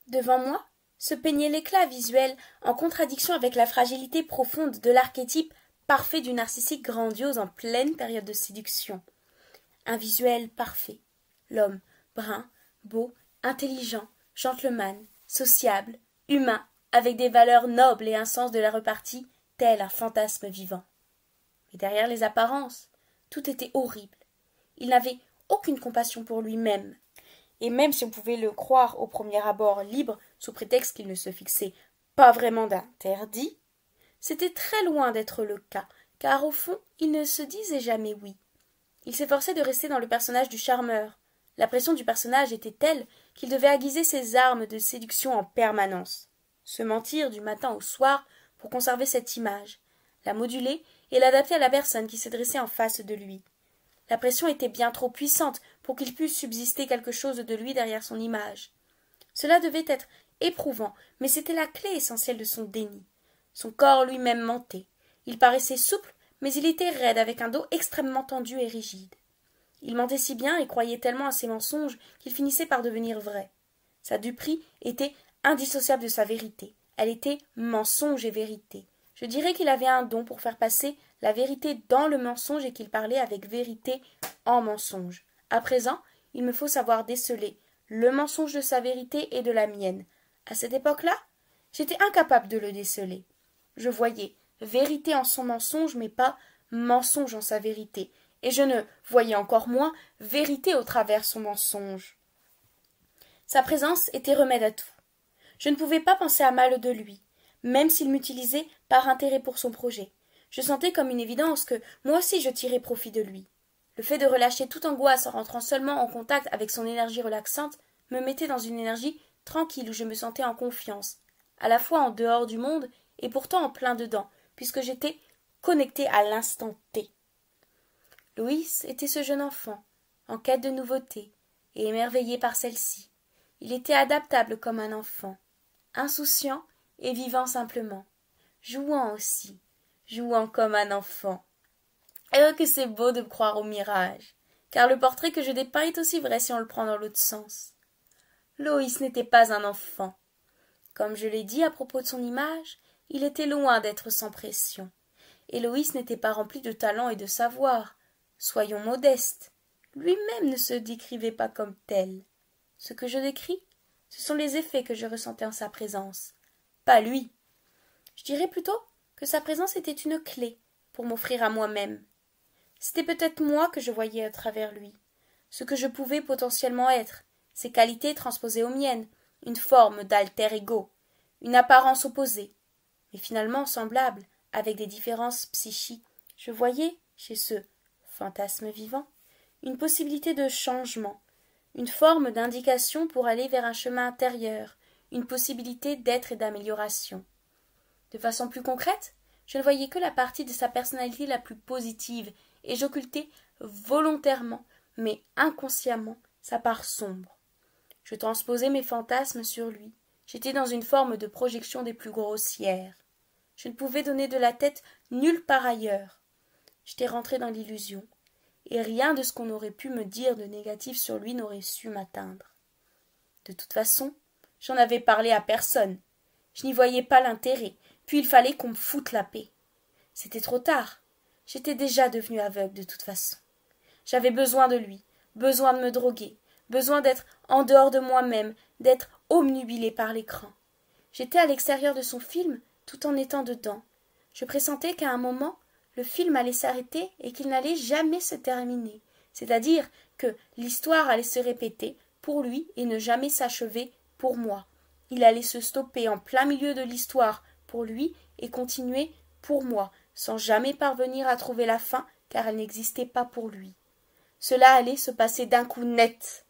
Devant moi se peignait l'éclat visuel en contradiction avec la fragilité profonde de l'archétype parfait du narcissique grandiose en pleine période de séduction. Un visuel parfait. L'homme brun, beau, intelligent, gentleman, sociable, humain, avec des valeurs nobles et un sens de la repartie, tel un fantasme vivant. Mais derrière les apparences, tout était horrible. Il n'avait aucune compassion pour lui-même. Et même si on pouvait le croire au premier abord libre, sous prétexte qu'il ne se fixait pas vraiment d'interdit, c'était très loin d'être le cas, car au fond, il ne se disait jamais oui. Il s'efforçait de rester dans le personnage du charmeur. La pression du personnage était telle qu'il devait aiguiser ses armes de séduction en permanence. Se mentir du matin au soir pour conserver cette image, la moduler et l'adapter à la personne qui se dressait en face de lui. La pression était bien trop puissante pour qu'il pût subsister quelque chose de lui derrière son image. Cela devait être éprouvant, mais c'était la clé essentielle de son déni. Son corps lui-même mentait. Il paraissait souple, mais il était raide avec un dos extrêmement tendu et rigide. Il mentait si bien et croyait tellement à ses mensonges qu'il finissait par devenir vrai. Sa duperie était indissociable de sa vérité. Elle était mensonge et vérité. Je dirais qu'il avait un don pour faire passer la vérité dans le mensonge et qu'il parlait avec vérité en mensonge. À présent, il me faut savoir déceler le mensonge de sa vérité et de la mienne. À cette époque-là, j'étais incapable de le déceler. Je voyais vérité en son mensonge, mais pas mensonge en sa vérité, et je ne voyais encore moins vérité au travers son mensonge. Sa présence était remède à tout. Je ne pouvais pas penser à mal de lui, même s'il m'utilisait par intérêt pour son projet. Je sentais comme une évidence que moi aussi je tirais profit de lui. Le fait de relâcher toute angoisse en rentrant seulement en contact avec son énergie relaxante me mettait dans une énergie tranquille où je me sentais en confiance, à la fois en dehors du monde et pourtant en plein dedans, puisque j'étais connectée à l'instant T. Louis était ce jeune enfant, en quête de nouveautés, et émerveillé par celle-ci. Il était adaptable comme un enfant, insouciant et vivant simplement, jouant aussi, jouant comme un enfant. Et que c'est beau de croire au mirage, car le portrait que je dépeins est aussi vrai si on le prend dans l'autre sens. Loïs n'était pas un enfant. Comme je l'ai dit à propos de son image, il était loin d'être sans pression. Et Loïs n'était pas rempli de talent et de savoir. Soyons modestes. Lui-même ne se décrivait pas comme tel. Ce que je décris, ce sont les effets que je ressentais en sa présence. Pas lui. Je dirais plutôt que sa présence était une clé pour m'offrir à moi-même. C'était peut-être moi que je voyais à travers lui, ce que je pouvais potentiellement être, ses qualités transposées aux miennes, une forme d'alter ego, une apparence opposée, mais finalement semblable, avec des différences psychiques. Je voyais, chez ce fantasme vivant, une possibilité de changement, une forme d'indication pour aller vers un chemin intérieur, une possibilité d'être et d'amélioration. De façon plus concrète, je ne voyais que la partie de sa personnalité la plus positive, et j'occultais volontairement, mais inconsciemment, sa part sombre. Je transposais mes fantasmes sur lui. J'étais dans une forme de projection des plus grossières. Je ne pouvais donner de la tête nulle part ailleurs. J'étais rentré dans l'illusion, et rien de ce qu'on aurait pu me dire de négatif sur lui n'aurait su m'atteindre. De toute façon, j'en avais parlé à personne. Je n'y voyais pas l'intérêt, puis il fallait qu'on me foute la paix. C'était trop tard. J'étais déjà devenue aveugle de toute façon. J'avais besoin de lui, besoin de me droguer, besoin d'être en dehors de moi-même, d'être obnubilée par l'écran. J'étais à l'extérieur de son film tout en étant dedans. Je pressentais qu'à un moment, le film allait s'arrêter et qu'il n'allait jamais se terminer. C'est-à-dire que l'histoire allait se répéter pour lui et ne jamais s'achever pour moi. Il allait se stopper en plein milieu de l'histoire pour lui et continuer pour moi, sans jamais parvenir à trouver la fin, car elle n'existait pas pour lui. Cela allait se passer d'un coup net,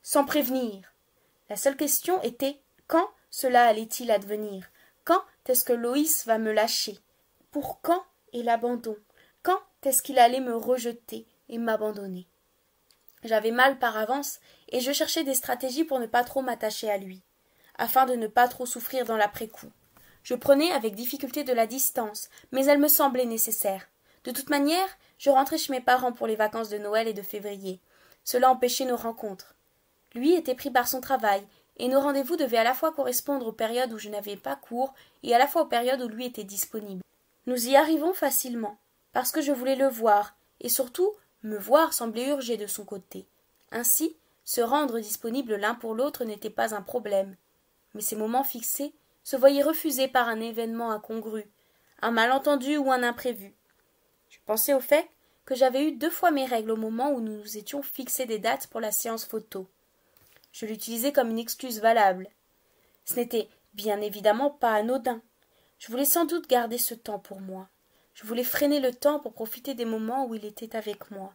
sans prévenir. La seule question était quand cela allait-il advenir? Quand est-ce que Loïs va me lâcher? Pour quand est l'abandon? Quand est-ce qu'il allait me rejeter et m'abandonner? J'avais mal par avance, et je cherchais des stratégies pour ne pas trop m'attacher à lui, afin de ne pas trop souffrir dans l'après-coup. Je prenais avec difficulté de la distance, mais elle me semblait nécessaire. De toute manière, je rentrais chez mes parents pour les vacances de Noël et de février. Cela empêchait nos rencontres. Lui était pris par son travail, et nos rendez-vous devaient à la fois correspondre aux périodes où je n'avais pas cours et à la fois aux périodes où lui était disponible. Nous y arrivons facilement, parce que je voulais le voir, et surtout, me voir semblait urger de son côté. Ainsi, se rendre disponible l'un pour l'autre n'était pas un problème. Mais ces moments fixés se voyaient refusés par un événement incongru, un malentendu ou un imprévu. Je pensais au fait que j'avais eu 2 fois mes règles au moment où nous nous étions fixés des dates pour la séance photo. Je l'utilisais comme une excuse valable. Ce n'était bien évidemment pas anodin. Je voulais sans doute garder ce temps pour moi. Je voulais freiner le temps pour profiter des moments où il était avec moi.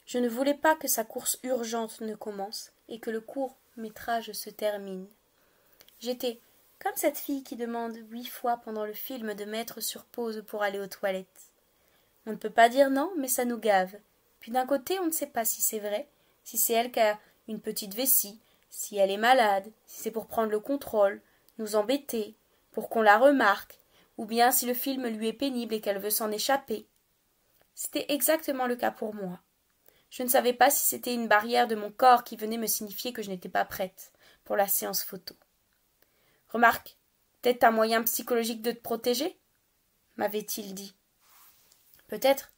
Je ne voulais pas que sa course urgente ne commence et que le court métrage se termine. J'étais comme cette fille qui demande 8 fois pendant le film de mettre sur pause pour aller aux toilettes. On ne peut pas dire non, mais ça nous gave. Puis d'un côté, on ne sait pas si c'est vrai, si c'est elle qui a une petite vessie, si elle est malade, si c'est pour prendre le contrôle, nous embêter, pour qu'on la remarque, ou bien si le film lui est pénible et qu'elle veut s'en échapper. C'était exactement le cas pour moi. Je ne savais pas si c'était une barrière de mon corps qui venait me signifier que je n'étais pas prête pour la séance photo. « Remarque, peut-être un moyen psychologique de te protéger ?» m'avait-il dit. Peut-être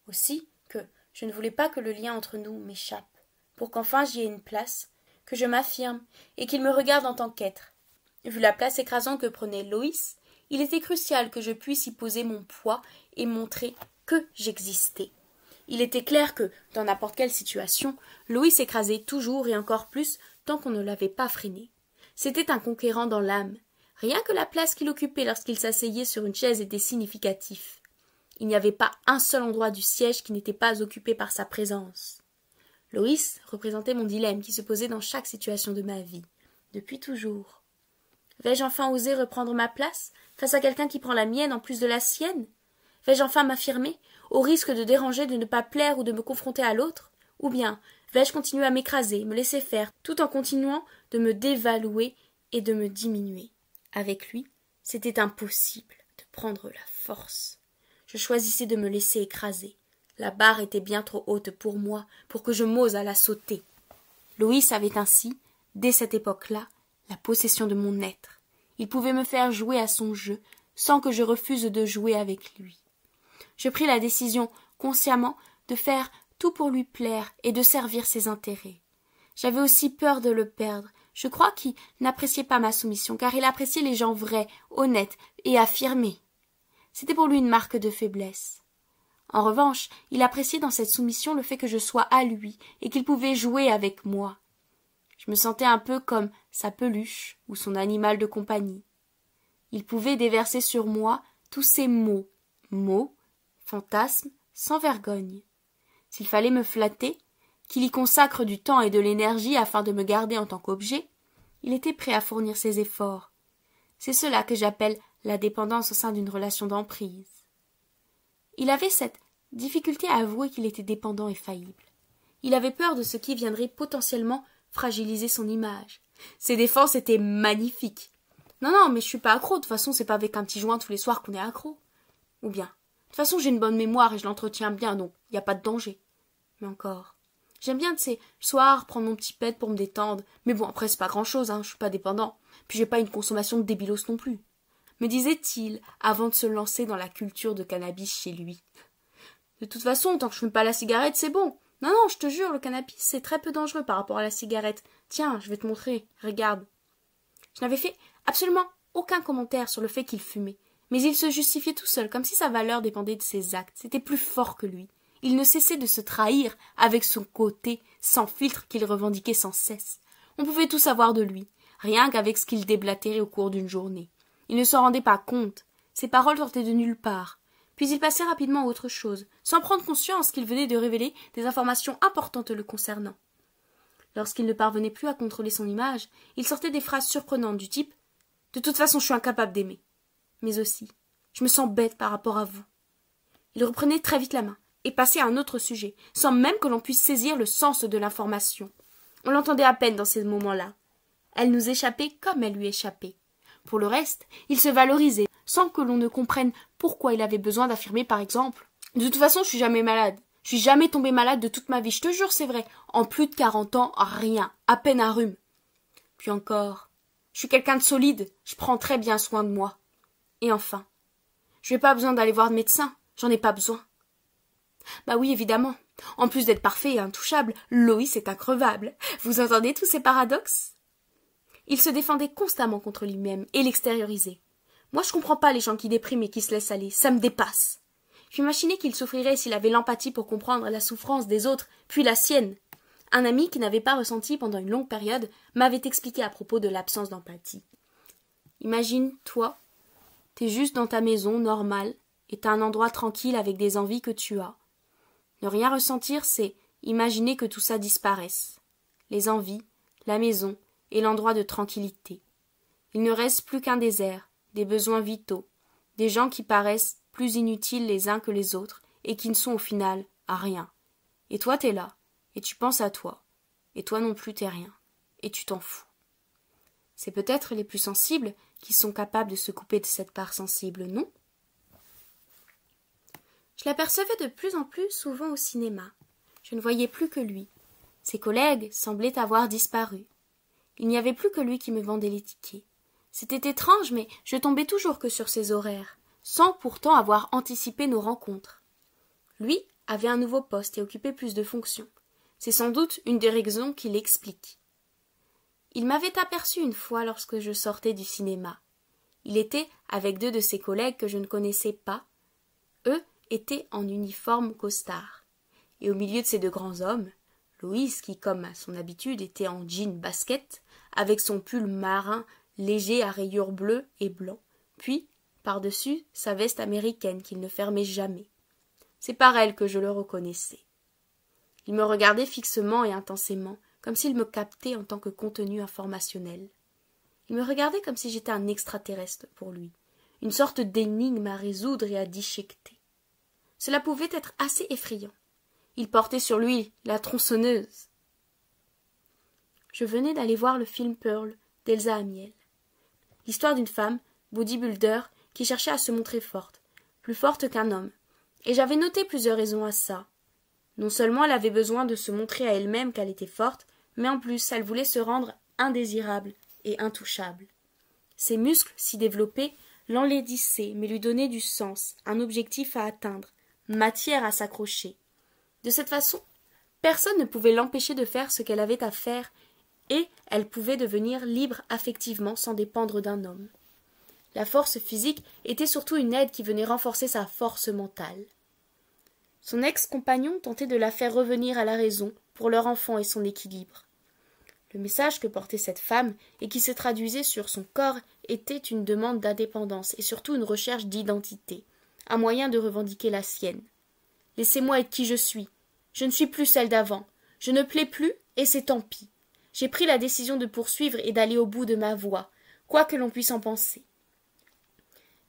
aussi que je ne voulais pas que le lien entre nous m'échappe, pour qu'enfin j'y ai une place, que je m'affirme et qu'il me regarde en tant qu'être. Vu la place écrasante que prenait Loïs, il était crucial que je puisse y poser mon poids et montrer que j'existais. Il était clair que, dans n'importe quelle situation, Loïs écrasait toujours et encore plus tant qu'on ne l'avait pas freiné. C'était un conquérant dans l'âme. Rien que la place qu'il occupait lorsqu'il s'asseyait sur une chaise était significatif. Il n'y avait pas un seul endroit du siège qui n'était pas occupé par sa présence. Loïs représentait mon dilemme qui se posait dans chaque situation de ma vie, depuis toujours. Vais-je enfin oser reprendre ma place face à quelqu'un qui prend la mienne en plus de la sienne? Vais-je enfin m'affirmer, au risque de déranger, de ne pas plaire ou de me confronter à l'autre? Ou bien vais-je continuer à m'écraser, me laisser faire, tout en continuant de me dévaluer et de me diminuer? Avec lui, c'était impossible de prendre la force. Je choisissais de me laisser écraser. La barre était bien trop haute pour moi, pour que je m'ose à la sauter. Loïs avait ainsi, dès cette époque-là, la possession de mon être. Il pouvait me faire jouer à son jeu, sans que je refuse de jouer avec lui. Je pris la décision, consciemment, de faire tout pour lui plaire et de servir ses intérêts. J'avais aussi peur de le perdre. Je crois qu'il n'appréciait pas ma soumission, car il appréciait les gens vrais, honnêtes et affirmés. C'était pour lui une marque de faiblesse. En revanche, il appréciait dans cette soumission le fait que je sois à lui et qu'il pouvait jouer avec moi. Je me sentais un peu comme sa peluche ou son animal de compagnie. Il pouvait déverser sur moi tous ses mots, fantasmes, sans vergogne. S'il fallait me flatter, qu'il y consacre du temps et de l'énergie afin de me garder en tant qu'objet, il était prêt à fournir ses efforts. C'est cela que j'appelle la dépendance au sein d'une relation d'emprise. Il avait cette difficulté à avouer qu'il était dépendant et faillible. Il avait peur de ce qui viendrait potentiellement fragiliser son image. Ses défenses étaient magnifiques. Non, mais je suis pas accro, de toute façon, c'est pas avec un petit joint tous les soirs qu'on est accro. Ou bien, de toute façon, j'ai une bonne mémoire et je l'entretiens bien, donc il n'y a pas de danger. Mais encore, j'aime bien de ces soirs prendre mon petit pet pour me détendre. Mais bon, après, c'est pas grand-chose, je suis pas dépendant. Puis j'ai pas une consommation de débilos non plus. Me disait-il, avant de se lancer dans la culture de cannabis chez lui. De toute façon, tant que je fume pas la cigarette, c'est bon. Non, je te jure, le cannabis, c'est très peu dangereux par rapport à la cigarette. Tiens, je vais te montrer, regarde. Je n'avais fait absolument aucun commentaire sur le fait qu'il fumait, mais il se justifiait tout seul, comme si sa valeur dépendait de ses actes. C'était plus fort que lui. Il ne cessait de se trahir avec son côté sans filtre qu'il revendiquait sans cesse. On pouvait tout savoir de lui, rien qu'avec ce qu'il déblatérait au cours d'une journée. Il ne s'en rendait pas compte, Ses paroles sortaient de nulle part. Puis il passait rapidement à autre chose, sans prendre conscience qu'il venait de révéler des informations importantes le concernant. Lorsqu'il ne parvenait plus à contrôler son image, il sortait des phrases surprenantes du type « De toute façon, je suis incapable d'aimer. » Mais aussi « Je me sens bête par rapport à vous. » Il reprenait très vite la main et passait à un autre sujet, sans même que l'on puisse saisir le sens de l'information. On l'entendait à peine dans ces moments-là. Elle nous échappait comme elle lui échappait. Pour le reste, il se valorisait, sans que l'on ne comprenne pourquoi il avait besoin d'affirmer, par exemple « De toute façon, je suis jamais malade. Je suis jamais tombé malade de toute ma vie, je te jure, c'est vrai. En plus de 40 ans, rien, à peine un rhume. » Puis encore « Je suis quelqu'un de solide, je prends très bien soin de moi. » Et enfin « Je n'ai pas besoin d'aller voir de médecin, j'en ai pas besoin. » Bah oui, évidemment. En plus d'être parfait et intouchable, Loïs est increvable. Vous entendez tous ces paradoxes? Il se défendait constamment contre lui-même et l'extériorisait. Moi, je comprends pas les gens qui dépriment et qui se laissent aller. Ça me dépasse. J'imaginais qu'il souffrirait s'il avait l'empathie pour comprendre la souffrance des autres, puis la sienne. Un ami qui n'avait pas ressenti pendant une longue période m'avait expliqué à propos de l'absence d'empathie. Imagine, toi, t'es juste dans ta maison, normale, et t'as un endroit tranquille avec des envies que tu as. Ne rien ressentir, c'est imaginer que tout ça disparaisse. Les envies, la maison et l'endroit de tranquillité. Il ne reste plus qu'un désert, des besoins vitaux, des gens qui paraissent plus inutiles les uns que les autres et qui ne sont au final à rien. Et toi t'es là, et tu penses à toi, et toi non plus t'es rien, et tu t'en fous. C'est peut-être les plus sensibles qui sont capables de se couper de cette part sensible, non? Je l'apercevais de plus en plus souvent au cinéma. Je ne voyais plus que lui. Ses collègues semblaient avoir disparu. Il n'y avait plus que lui qui me vendait les tickets. C'était étrange, mais je tombais toujours que sur ses horaires, sans pourtant avoir anticipé nos rencontres. Lui avait un nouveau poste et occupait plus de fonctions. C'est sans doute une des raisons qui l'explique. Il m'avait aperçu une fois lorsque je sortais du cinéma. Il était avec 2 de ses collègues que je ne connaissais pas. Eux étaient en uniforme costard. Et au milieu de ces 2 grands hommes, Loïs, qui, comme à son habitude, était en jean basket, avec son pull marin léger à rayures bleues et blancs, puis, par-dessus, sa veste américaine qu'il ne fermait jamais. C'est par elle que je le reconnaissais. Il me regardait fixement et intensément, comme s'il me captait en tant que contenu informationnel. Il me regardait comme si j'étais un extraterrestre pour lui, une sorte d'énigme à résoudre et à disjecter. Cela pouvait être assez effrayant. Il portait sur lui la tronçonneuse. Je venais d'aller voir le film Pearl d'Elsa Amiel. L'histoire d'une femme, bodybuilder, qui cherchait à se montrer forte, plus forte qu'un homme. Et j'avais noté plusieurs raisons à ça. Non seulement elle avait besoin de se montrer à elle-même qu'elle était forte, mais en plus elle voulait se rendre indésirable et intouchable. Ses muscles, si développés, l'enlaidissaient, mais lui donnaient du sens, un objectif à atteindre, matière à s'accrocher. De cette façon, personne ne pouvait l'empêcher de faire ce qu'elle avait à faire, et elle pouvait devenir libre affectivement sans dépendre d'un homme. La force physique était surtout une aide qui venait renforcer sa force mentale. Son ex-compagnon tentait de la faire revenir à la raison pour leur enfant et son équilibre. Le message que portait cette femme et qui se traduisait sur son corps était une demande d'indépendance et surtout une recherche d'identité, un moyen de revendiquer la sienne. « Laissez-moi être qui je suis. Je ne suis plus celle d'avant. Je ne plais plus et c'est tant pis. J'ai pris la décision de poursuivre et d'aller au bout de ma voie, quoi que l'on puisse en penser. »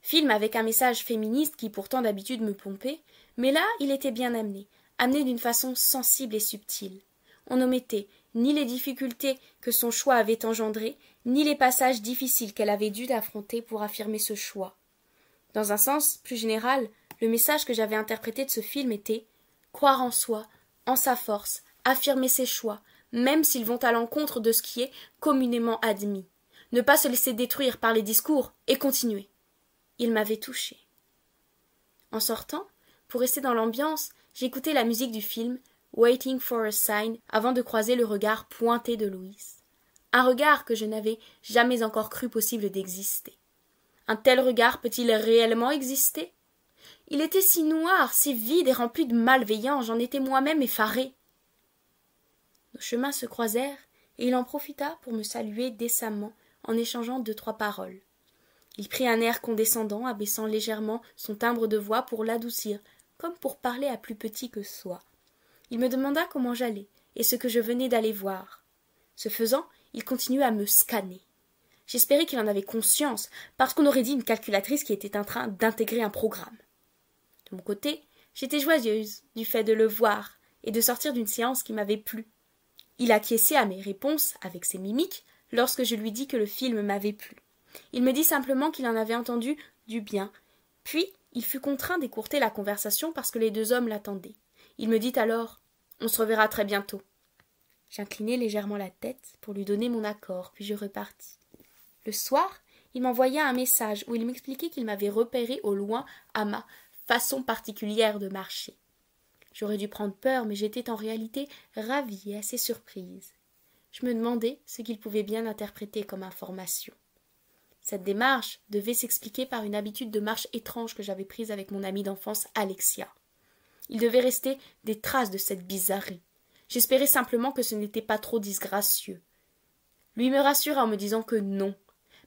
Film avec un message féministe qui pourtant d'habitude me pompait, mais là il était bien amené d'une façon sensible et subtile. On n'omettait ni les difficultés que son choix avait engendrées, ni les passages difficiles qu'elle avait dû affronter pour affirmer ce choix. Dans un sens plus général, le message que j'avais interprété de ce film était « croire en soi, en sa force, affirmer ses choix, même s'ils vont à l'encontre de ce qui est communément admis. Ne pas se laisser détruire par les discours et continuer. » Il m'avait touchée. En sortant, pour rester dans l'ambiance, j'écoutais la musique du film « Waiting for a Sign » avant de croiser le regard pointé de Loïs. Un regard que je n'avais jamais encore cru possible d'exister. Un tel regard peut-il réellement exister? Il était si noir, si vide et rempli de malveillance, j'en étais moi-même effarée. Nos chemins se croisèrent, et il en profita pour me saluer décemment en échangeant 2-3 paroles. Il prit un air condescendant, abaissant légèrement son timbre de voix pour l'adoucir, comme pour parler à plus petit que soi. Il me demanda comment j'allais, et ce que je venais d'aller voir. Ce faisant, il continua à me scanner. J'espérais qu'il en avait conscience, parce qu'on aurait dit une calculatrice qui était en train d'intégrer un programme. De mon côté, j'étais joyeuse du fait de le voir et de sortir d'une séance qui m'avait plu. Il acquiesçait à mes réponses avec ses mimiques lorsque je lui dis que le film m'avait plu. Il me dit simplement qu'il en avait entendu du bien. Puis, il fut contraint d'écourter la conversation parce que les deux hommes l'attendaient. Il me dit alors « On se reverra très bientôt ». J'inclinai légèrement la tête pour lui donner mon accord, puis je repartis. Le soir, il m'envoya un message où il m'expliquait qu'il m'avait repéré au loin à ma façon particulière de marcher. J'aurais dû prendre peur, mais j'étais en réalité ravie et assez surprise. Je me demandais ce qu'il pouvait bien interpréter comme information. Cette démarche devait s'expliquer par une habitude de marche étrange que j'avais prise avec mon amie d'enfance Alexia. Il devait rester des traces de cette bizarrerie. J'espérais simplement que ce n'était pas trop disgracieux. Lui me rassura en me disant que non,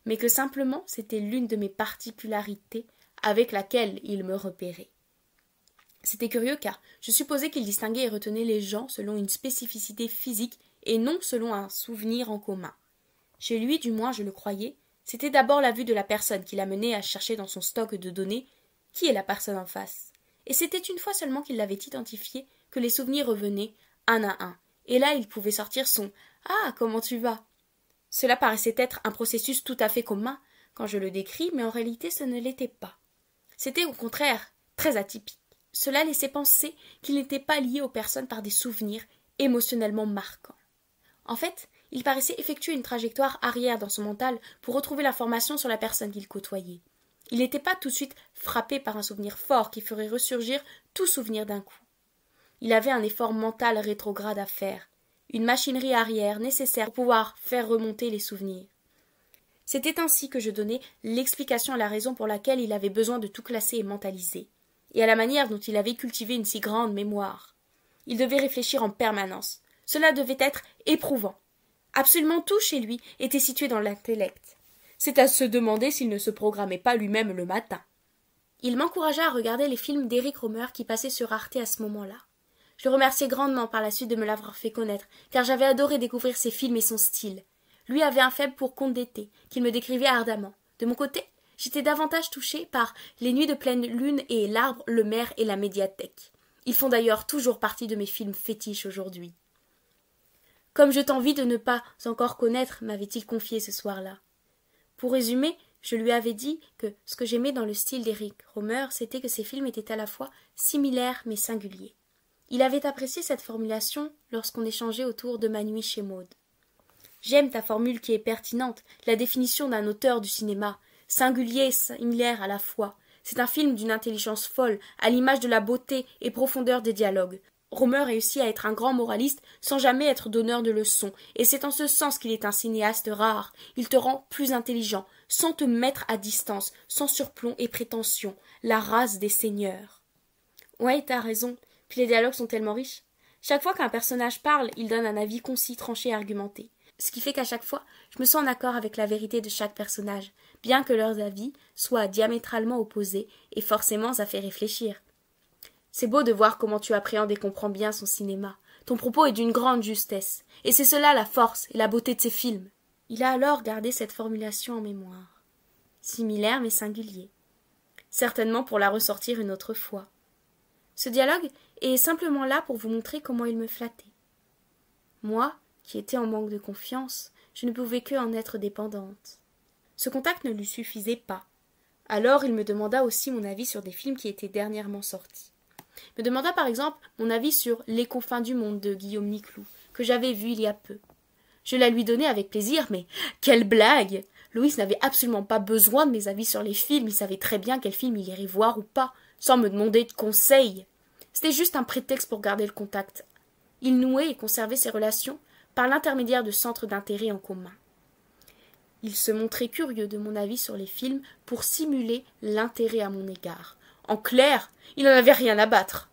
mais que simplement c'était l'une de mes particularités avec laquelle il me repérait. C'était curieux car je supposais qu'il distinguait et retenait les gens selon une spécificité physique et non selon un souvenir en commun. Chez lui, du moins je le croyais, c'était d'abord la vue de la personne qui l'amenait à chercher dans son stock de données qui est la personne en face. Et c'était une fois seulement qu'il l'avait identifié que les souvenirs revenaient un à un. Et là, il pouvait sortir son « Ah, comment tu vas ?» Cela paraissait être un processus tout à fait commun quand je le décris, mais en réalité ce ne l'était pas. C'était au contraire très atypique. Cela laissait penser qu'il n'était pas lié aux personnes par des souvenirs émotionnellement marquants. En fait, il paraissait effectuer une trajectoire arrière dans son mental pour retrouver l'information sur la personne qu'il côtoyait. Il n'était pas tout de suite frappé par un souvenir fort qui ferait ressurgir tout souvenir d'un coup. Il avait un effort mental rétrograde à faire, une machinerie arrière nécessaire pour pouvoir faire remonter les souvenirs. C'était ainsi que je donnais l'explication à la raison pour laquelle il avait besoin de tout classer et mentaliser, et à la manière dont il avait cultivé une si grande mémoire. Il devait réfléchir en permanence. Cela devait être éprouvant. Absolument tout chez lui était situé dans l'intellect. C'est à se demander s'il ne se programmait pas lui-même le matin. Il m'encouragea à regarder les films d'Éric Rohmer qui passaient sur Arte à ce moment-là. Je le remerciai grandement par la suite de me l'avoir fait connaître, car j'avais adoré découvrir ses films et son style. Lui avait un faible pour contes d'été, qu'il me décrivait ardemment. De mon côté, j'étais davantage touchée par Les Nuits de pleine lune et L'arbre, le maire et la médiathèque. Ils font d'ailleurs toujours partie de mes films fétiches aujourd'hui. Comme je t'envie de ne pas encore connaître, m'avait-il confié ce soir-là. Pour résumer, je lui avais dit que ce que j'aimais dans le style d'Éric Rohmer, c'était que ses films étaient à la fois similaires mais singuliers. Il avait apprécié cette formulation lorsqu'on échangeait autour de Ma nuit chez Maud. J'aime ta formule qui est pertinente, la définition d'un auteur du cinéma, singulier et similaire à la fois. C'est un film d'une intelligence folle, à l'image de la beauté et profondeur des dialogues. Rohmer réussit à être un grand moraliste sans jamais être donneur de leçons, et c'est en ce sens qu'il est un cinéaste rare. Il te rend plus intelligent, sans te mettre à distance, sans surplomb et prétention, la race des seigneurs. Ouais, t'as raison, puis les dialogues sont tellement riches. Chaque fois qu'un personnage parle, il donne un avis concis, tranché et argumenté. Ce qui fait qu'à chaque fois, je me sens en accord avec la vérité de chaque personnage, bien que leurs avis soient diamétralement opposés, et forcément ça fait réfléchir. C'est beau de voir comment tu appréhendes et comprends bien son cinéma. Ton propos est d'une grande justesse, et c'est cela la force et la beauté de ses films. Il a alors gardé cette formulation en mémoire. Similaire mais singulier. Certainement pour la ressortir une autre fois. Ce dialogue est simplement là pour vous montrer comment il me flattait. Moi, qui étais en manque de confiance, je ne pouvais que en être dépendante. Ce contact ne lui suffisait pas. Alors il me demanda aussi mon avis sur des films qui étaient dernièrement sortis. Me demanda par exemple mon avis sur Les confins du monde de Guillaume Niclou, que j'avais vu il y a peu. Je la lui donnai avec plaisir, mais quelle blague! Louis n'avait absolument pas besoin de mes avis sur les films, il savait très bien quel film il irait voir ou pas, sans me demander de conseils. C'était juste un prétexte pour garder le contact. Il nouait et conservait ses relations par l'intermédiaire de centres d'intérêt en commun. Il se montrait curieux de mon avis sur les films pour simuler l'intérêt à mon égard. En clair, il n'en avait rien à battre.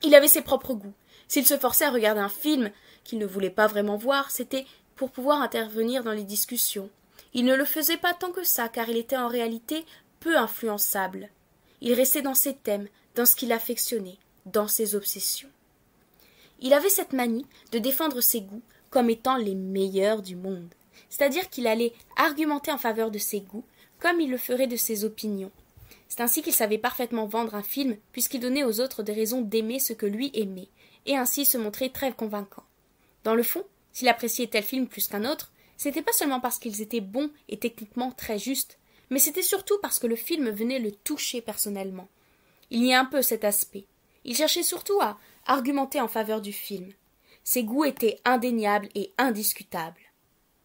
Il avait ses propres goûts. S'il se forçait à regarder un film qu'il ne voulait pas vraiment voir, c'était pour pouvoir intervenir dans les discussions. Il ne le faisait pas tant que ça, car il était en réalité peu influençable. Il restait dans ses thèmes, dans ce qu'il affectionnait, dans ses obsessions. Il avait cette manie de défendre ses goûts comme étant les meilleurs du monde, c'est-à-dire qu'il allait argumenter en faveur de ses goûts comme il le ferait de ses opinions. C'est ainsi qu'il savait parfaitement vendre un film, puisqu'il donnait aux autres des raisons d'aimer ce que lui aimait, et ainsi se montrer très convaincant. Dans le fond, s'il appréciait tel film plus qu'un autre, c'était pas seulement parce qu'ils étaient bons et techniquement très justes, mais c'était surtout parce que le film venait le toucher personnellement. Il y a un peu cet aspect. Il cherchait surtout à argumenter en faveur du film. Ses goûts étaient indéniables et indiscutables.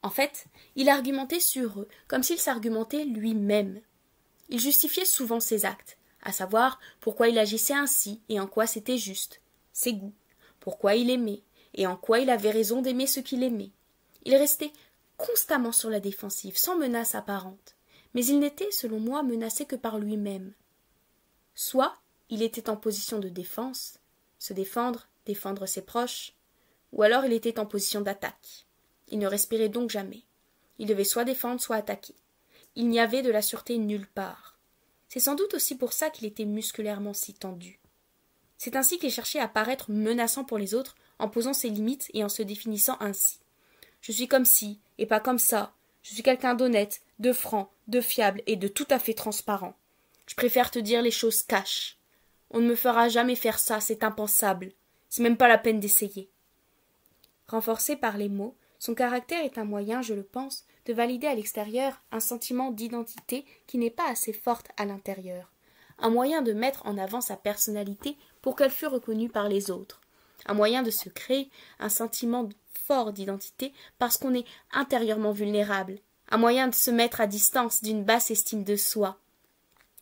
En fait, il argumentait sur eux comme s'il s'argumentait lui-même. Il justifiait souvent ses actes, à savoir pourquoi il agissait ainsi et en quoi c'était juste, ses goûts, pourquoi il aimait et en quoi il avait raison d'aimer ce qu'il aimait. Il restait constamment sur la défensive, sans menace apparente, mais il n'était, selon moi, menacé que par lui-même. Soit il était en position de défense, se défendre, défendre ses proches, ou alors il était en position d'attaque. Il ne respirait donc jamais. Il devait soit défendre, soit attaquer. Il n'y avait de la sûreté nulle part. C'est sans doute aussi pour ça qu'il était musculairement si tendu. C'est ainsi qu'il cherchait à paraître menaçant pour les autres en posant ses limites et en se définissant ainsi. Je suis comme ci, et pas comme ça. Je suis quelqu'un d'honnête, de franc, de fiable et de tout à fait transparent. Je préfère te dire les choses cash. On ne me fera jamais faire ça, c'est impensable. C'est même pas la peine d'essayer. Renforcé par les mots, son caractère est un moyen, je le pense, de valider à l'extérieur un sentiment d'identité qui n'est pas assez forte à l'intérieur. Un moyen de mettre en avant sa personnalité pour qu'elle fût reconnue par les autres. Un moyen de se créer un sentiment fort d'identité parce qu'on est intérieurement vulnérable. Un moyen de se mettre à distance d'une basse estime de soi.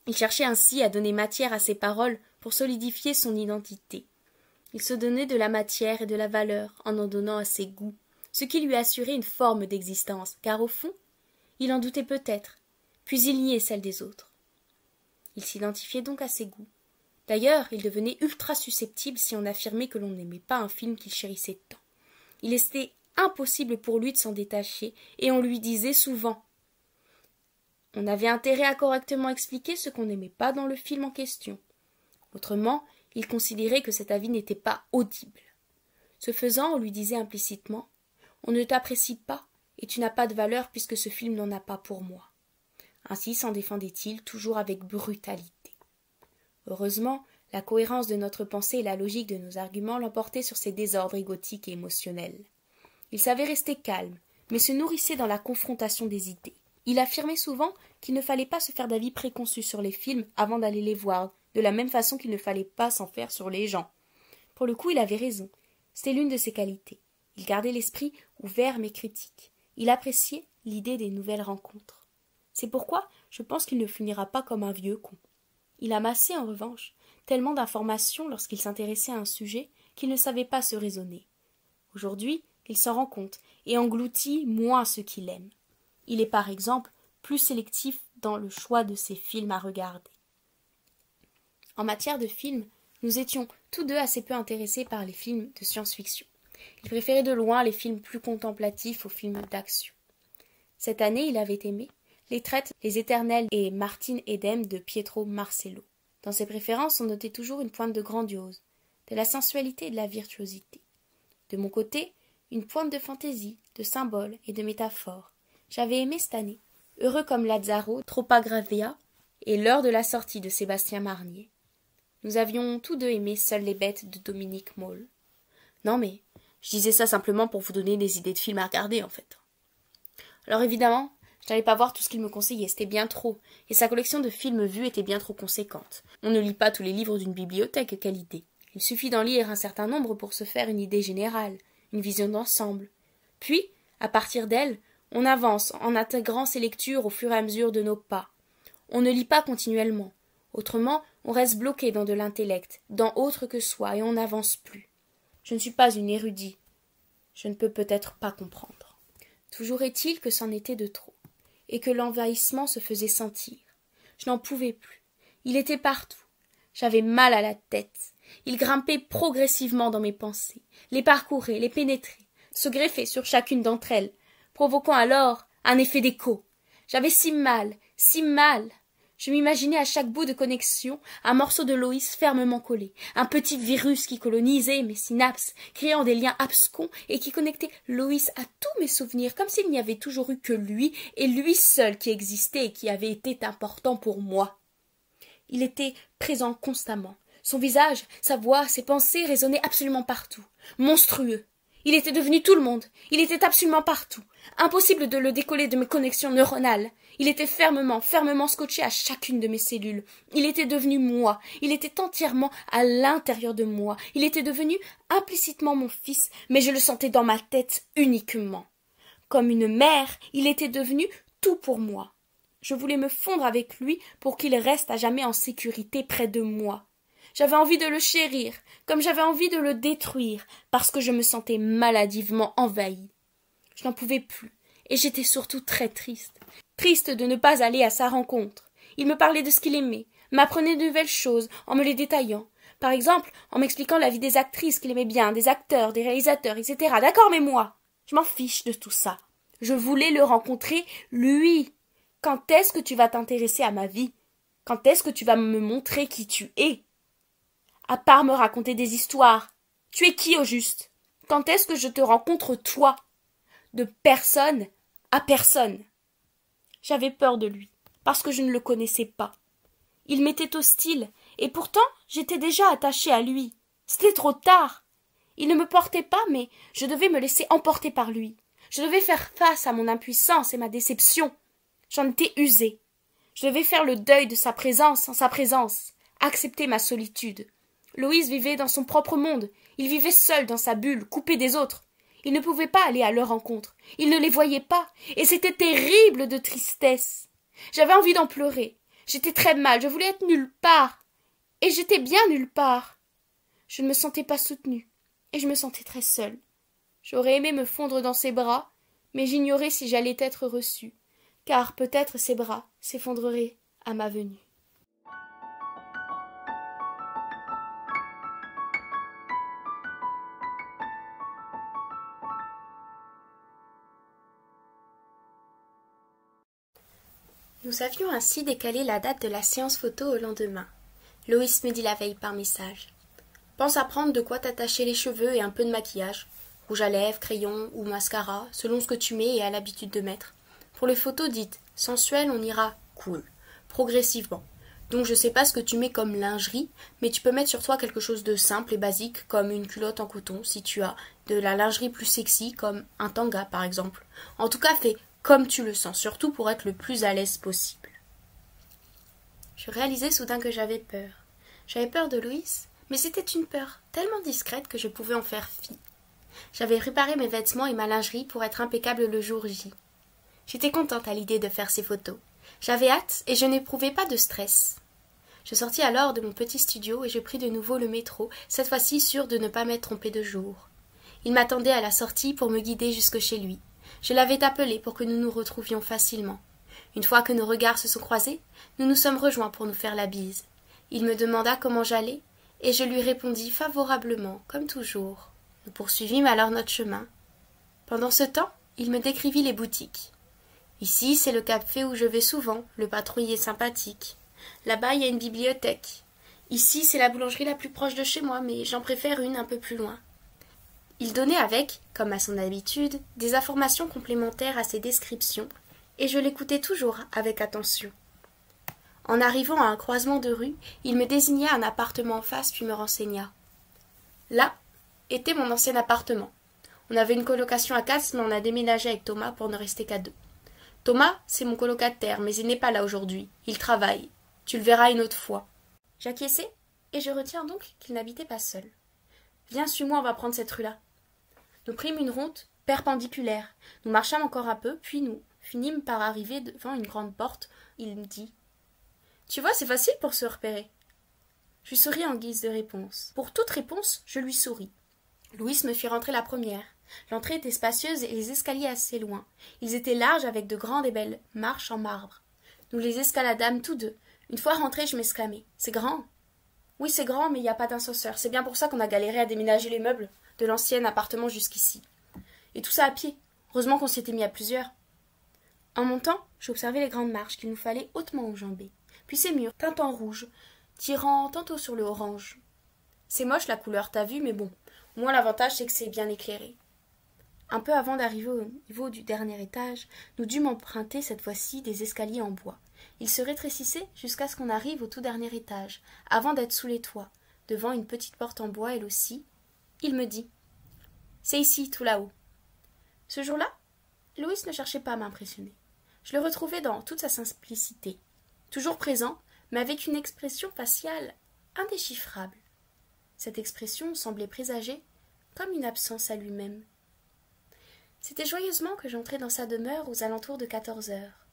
Il cherchait ainsi à donner matière à ses paroles pour solidifier son identité. Il se donnait de la matière et de la valeur en donnant à ses goûts, ce qui lui assurait une forme d'existence, car au fond, il en doutait peut-être, puis il niait celle des autres. Il s'identifiait donc à ses goûts. D'ailleurs, il devenait ultra susceptible si on affirmait que l'on n'aimait pas un film qu'il chérissait tant. Il était impossible pour lui de s'en détacher, et on lui disait souvent. On avait intérêt à correctement expliquer ce qu'on n'aimait pas dans le film en question. Autrement, il considérait que cet avis n'était pas audible. Ce faisant, on lui disait implicitement « On ne t'apprécie pas, et tu n'as pas de valeur puisque ce film n'en a pas pour moi. » Ainsi s'en défendait-il, toujours avec brutalité. Heureusement, la cohérence de notre pensée et la logique de nos arguments l'emportaient sur ces désordres égotiques et émotionnels. Il savait rester calme, mais se nourrissait dans la confrontation des idées. Il affirmait souvent qu'il ne fallait pas se faire d'avis préconçus sur les films avant d'aller les voir, de la même façon qu'il ne fallait pas s'en faire sur les gens. Pour le coup, il avait raison. C'était l'une de ses qualités. Il gardait l'esprit ouvert mais critique. Il appréciait l'idée des nouvelles rencontres. C'est pourquoi je pense qu'il ne finira pas comme un vieux con. Il amassait, en revanche, tellement d'informations lorsqu'il s'intéressait à un sujet qu'il ne savait pas se raisonner. Aujourd'hui, il s'en rend compte et engloutit moins ce qu'il aime. Il est par exemple plus sélectif dans le choix de ses films à regarder. En matière de films, nous étions tous deux assez peu intéressés par les films de science-fiction. Il préférait de loin les films plus contemplatifs aux films d'action. Cette année, il avait aimé Les Traites, Les Éternels et Martin Eden de Pietro Marcello. Dans ses préférences, on notait toujours une pointe de grandiose, de la sensualité et de la virtuosité. De mon côté, une pointe de fantaisie, de symboles et de métaphores. J'avais aimé cette année, Heureux comme Lazzaro, Tropa Gravea et L'heure de la sortie de Sébastien Marnier. Nous avions tous deux aimé Seules les bêtes de Dominique Moll. Non mais, je disais ça simplement pour vous donner des idées de films à regarder, en fait. Alors évidemment, je n'allais pas voir tout ce qu'il me conseillait, c'était bien trop, et sa collection de films vus était bien trop conséquente. On ne lit pas tous les livres d'une bibliothèque, quelle idée. Il suffit d'en lire un certain nombre pour se faire une idée générale, une vision d'ensemble. Puis, à partir d'elle, on avance en intégrant ces lectures au fur et à mesure de nos pas. On ne lit pas continuellement. Autrement, on reste bloqué dans de l'intellect, dans autre que soi, et on n'avance plus. Je ne suis pas une érudite. Je ne peux peut-être pas comprendre. Toujours est-il que c'en était de trop, et que l'envahissement se faisait sentir. Je n'en pouvais plus. Il était partout. J'avais mal à la tête. Il grimpait progressivement dans mes pensées, les parcourait, les pénétrait, se greffait sur chacune d'entre elles, provoquant alors un effet d'écho, J'avais si mal, si mal. Je m'imaginais à chaque bout de connexion un morceau de Loïs fermement collé, un petit virus qui colonisait mes synapses, créant des liens abscons et qui connectait Loïs à tous mes souvenirs, comme s'il n'y avait toujours eu que lui et lui seul qui existait et qui avait été important pour moi. Il était présent constamment. Son visage, sa voix, ses pensées résonnaient absolument partout. Monstrueux. Il était devenu tout le monde. Il était absolument partout. Impossible de le décoller de mes connexions neuronales. Il était fermement scotché à chacune de mes cellules. Il était devenu moi. Il était entièrement à l'intérieur de moi. Il était devenu implicitement mon fils, mais je le sentais dans ma tête uniquement. Comme une mère, il était devenu tout pour moi. Je voulais me fondre avec lui pour qu'il reste à jamais en sécurité près de moi. J'avais envie de le chérir, comme j'avais envie de le détruire, parce que je me sentais maladivement envahie. Je n'en pouvais plus, et j'étais surtout très triste. Triste de ne pas aller à sa rencontre. Il me parlait de ce qu'il aimait, m'apprenait de nouvelles choses en me les détaillant. Par exemple, en m'expliquant la vie des actrices qu'il aimait bien, des acteurs, des réalisateurs, etc. D'accord, mais moi, je m'en fiche de tout ça. Je voulais le rencontrer, lui. Quand est-ce que tu vas t'intéresser à ma vie? Quand est-ce que tu vas me montrer qui tu es? À part me raconter des histoires. Tu es qui au juste? Quand est-ce que je te rencontre toi? De personne à personne. J'avais peur de lui, parce que je ne le connaissais pas. Il m'était hostile, et pourtant j'étais déjà attachée à lui. C'était trop tard. Il ne me portait pas, mais je devais me laisser emporter par lui. Je devais faire face à mon impuissance et ma déception. J'en étais usée. Je devais faire le deuil de sa présence en sa présence, accepter ma solitude. Loïs vivait dans son propre monde. Il vivait seul dans sa bulle, coupé des autres. Il ne pouvait pas aller à leur rencontre. Il ne les voyait pas, et c'était terrible de tristesse. J'avais envie d'en pleurer. J'étais très mal, je voulais être nulle part. Et j'étais bien nulle part. Je ne me sentais pas soutenue, et je me sentais très seule. J'aurais aimé me fondre dans ses bras, mais j'ignorais si j'allais être reçue, car peut-être ses bras s'effondreraient à ma venue. Nous avions ainsi décalé la date de la séance photo au lendemain. Loïs me dit la veille par message. Pense à prendre de quoi t'attacher les cheveux et un peu de maquillage. Rouge à lèvres, crayon ou mascara, selon ce que tu mets et as l'habitude de mettre. Pour les photos dites sensuelles, on ira cool, progressivement. Donc je sais pas ce que tu mets comme lingerie, mais tu peux mettre sur toi quelque chose de simple et basique, comme une culotte en coton, si tu as de la lingerie plus sexy, comme un tanga par exemple. En tout cas, fais comme tu le sens, surtout pour être le plus à l'aise possible. Je réalisais soudain que j'avais peur. J'avais peur de Loïs, mais c'était une peur tellement discrète que je pouvais en faire fi. J'avais préparé mes vêtements et ma lingerie pour être impeccable le jour J. J'étais contente à l'idée de faire ces photos. J'avais hâte et je n'éprouvais pas de stress. Je sortis alors de mon petit studio et je pris de nouveau le métro, cette fois-ci sûre de ne pas m'être trompée de jour. Il m'attendait à la sortie pour me guider jusque chez lui. Je l'avais appelé pour que nous nous retrouvions facilement. Une fois que nos regards se sont croisés, nous nous sommes rejoints pour nous faire la bise. Il me demanda comment j'allais, et je lui répondis favorablement, comme toujours. Nous poursuivîmes alors notre chemin. Pendant ce temps, il me décrivit les boutiques. Ici, c'est le café où je vais souvent, le patron y est sympathique. Là-bas, il y a une bibliothèque. Ici, c'est la boulangerie la plus proche de chez moi, mais j'en préfère une un peu plus loin. Il donnait avec, comme à son habitude, des informations complémentaires à ses descriptions, et je l'écoutais toujours avec attention. En arrivant à un croisement de rue, il me désigna un appartement en face puis me renseigna. Là était mon ancien appartement. On avait une colocation à 4, mais on a déménagé avec Thomas pour ne rester qu'à 2. Thomas, c'est mon colocataire, mais il n'est pas là aujourd'hui. Il travaille. Tu le verras une autre fois. J'acquiesçai, et je retiens donc qu'il n'habitait pas seul. Viens, suis-moi, on va prendre cette rue-là. Nous prîmes une route perpendiculaire. Nous marchâmes encore un peu, puis nous finîmes par arriver devant une grande porte. Il me dit « Tu vois, c'est facile pour se repérer. » Je lui souris en guise de réponse. Pour toute réponse, je lui souris. Louis me fit rentrer la première. L'entrée était spacieuse et les escaliers assez loin. Ils étaient larges avec de grandes et belles marches en marbre. Nous les escaladâmes tous deux. Une fois rentrés, je m'exclamai. « C'est grand !» Oui, c'est grand, mais il n'y a pas d'ascenseur. C'est bien pour ça qu'on a galéré à déménager les meubles de l'ancien appartement jusqu'ici. Et tout ça à pied. Heureusement qu'on s'était mis à plusieurs. En montant, J'observais les grandes marches qu'il nous fallait hautement enjamber, puis ces murs, teints en rouge, tirant tantôt sur le orange. C'est moche la couleur, t'as vu, mais bon, au moins l'avantage c'est que c'est bien éclairé. Un peu avant d'arriver au niveau du dernier étage, nous dûmes emprunter cette fois-ci des escaliers en bois. Ils se rétrécissaient jusqu'à ce qu'on arrive au tout dernier étage, avant d'être sous les toits, devant une petite porte en bois elle aussi. Il me dit « C'est ici, tout là-haut. » Ce jour-là, Louis ne cherchait pas à m'impressionner. Je le retrouvais dans toute sa simplicité, toujours présent, mais avec une expression faciale indéchiffrable. Cette expression semblait présager comme une absence à lui-même. C'était joyeusement que j'entrai dans sa demeure aux alentours de 14 heures.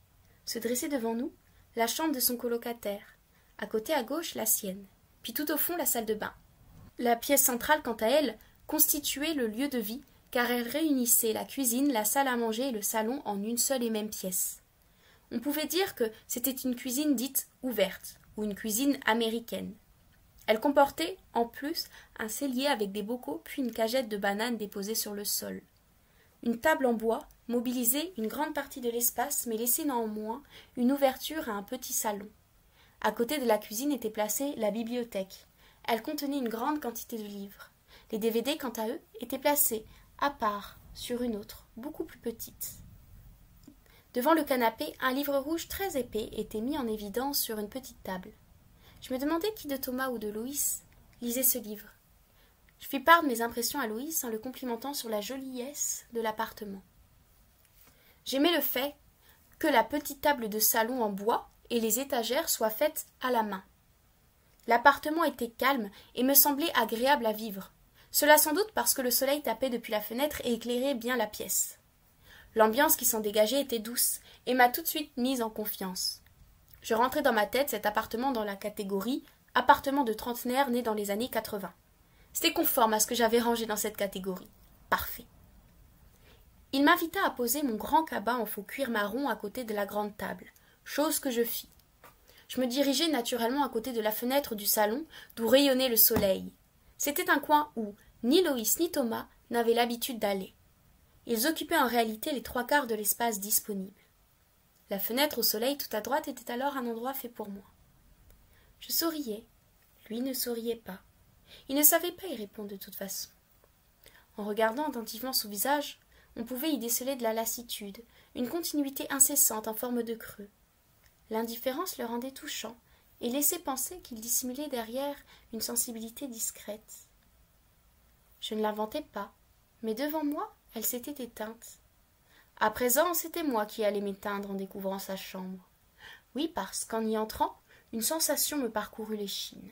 Se dressait devant nous la chambre de son colocataire, à côté à gauche la sienne, puis tout au fond la salle de bain. La pièce centrale, quant à elle, constituait le lieu de vie, car elle réunissait la cuisine, la salle à manger et le salon en une seule et même pièce. On pouvait dire que c'était une cuisine dite ouverte, ou une cuisine américaine. Elle comportait, en plus, un cellier avec des bocaux puis une cagette de bananes déposée sur le sol. Une table en bois mobilisait une grande partie de l'espace, mais laissait néanmoins une ouverture à un petit salon. À côté de la cuisine était placée la bibliothèque. Elle contenait une grande quantité de livres. Les DVD, quant à eux, étaient placés à part sur une autre, beaucoup plus petite. Devant le canapé, un livre rouge très épais était mis en évidence sur une petite table. Je me demandais qui de Thomas ou de Loïs lisait ce livre. Je fis part de mes impressions à Loïs en le complimentant sur la joliesse de l'appartement. J'aimais le fait que la petite table de salon en bois et les étagères soient faites à la main. L'appartement était calme et me semblait agréable à vivre. Cela sans doute parce que le soleil tapait depuis la fenêtre et éclairait bien la pièce. L'ambiance qui s'en dégageait était douce et m'a tout de suite mise en confiance. Je rentrai dans ma tête cet appartement dans la catégorie « appartement de trentenaire né dans les années 80 ». C'était conforme à ce que j'avais rangé dans cette catégorie. Parfait. Il m'invita à poser mon grand cabas en faux cuir marron à côté de la grande table, chose que je fis. Je me dirigeai naturellement à côté de la fenêtre du salon, d'où rayonnait le soleil. C'était un coin où ni Loïs ni Thomas n'avaient l'habitude d'aller. Ils occupaient en réalité les 3/4 de l'espace disponible. La fenêtre au soleil tout à droite était alors un endroit fait pour moi. Je souriais. Lui ne souriait pas. Il ne savait pas y répondre de toute façon. En regardant attentivement son visage, on pouvait y déceler de la lassitude, une continuité incessante en forme de creux. L'indifférence le rendait touchant et laissait penser qu'il dissimulait derrière une sensibilité discrète. Je ne l'inventais pas, mais devant moi, elle s'était éteinte. À présent, c'était moi qui allais m'éteindre en découvrant sa chambre. Oui, parce qu'en y entrant, une sensation me parcourut l'échine.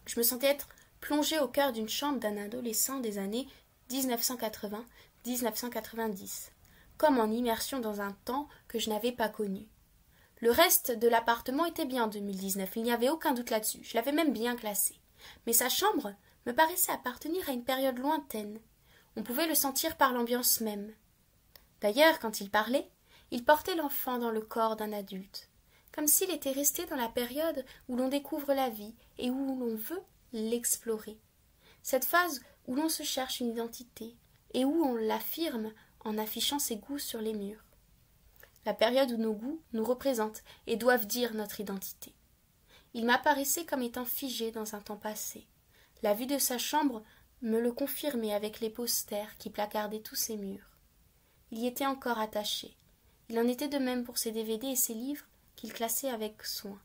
Je me sentais être plongée au cœur d'une chambre d'un adolescent des années 1980-1990, comme en immersion dans un temps que je n'avais pas connu. Le reste de l'appartement était bien en 2019, il n'y avait aucun doute là-dessus, je l'avais même bien classé. Mais sa chambre me paraissait appartenir à une période lointaine. On pouvait le sentir par l'ambiance même. D'ailleurs, quand il parlait, il portait l'enfant dans le corps d'un adulte, comme s'il était resté dans la période où l'on découvre la vie et où l'on veut l'explorer. Cette phase où l'on se cherche une identité et où on l'affirme en affichant ses goûts sur les murs. La période où nos goûts nous représentent et doivent dire notre identité. Il m'apparaissait comme étant figé dans un temps passé. La vue de sa chambre me le confirmait avec les posters qui placardaient tous ses murs. Il y était encore attaché. Il en était de même pour ses DVD et ses livres qu'il classait avec soin.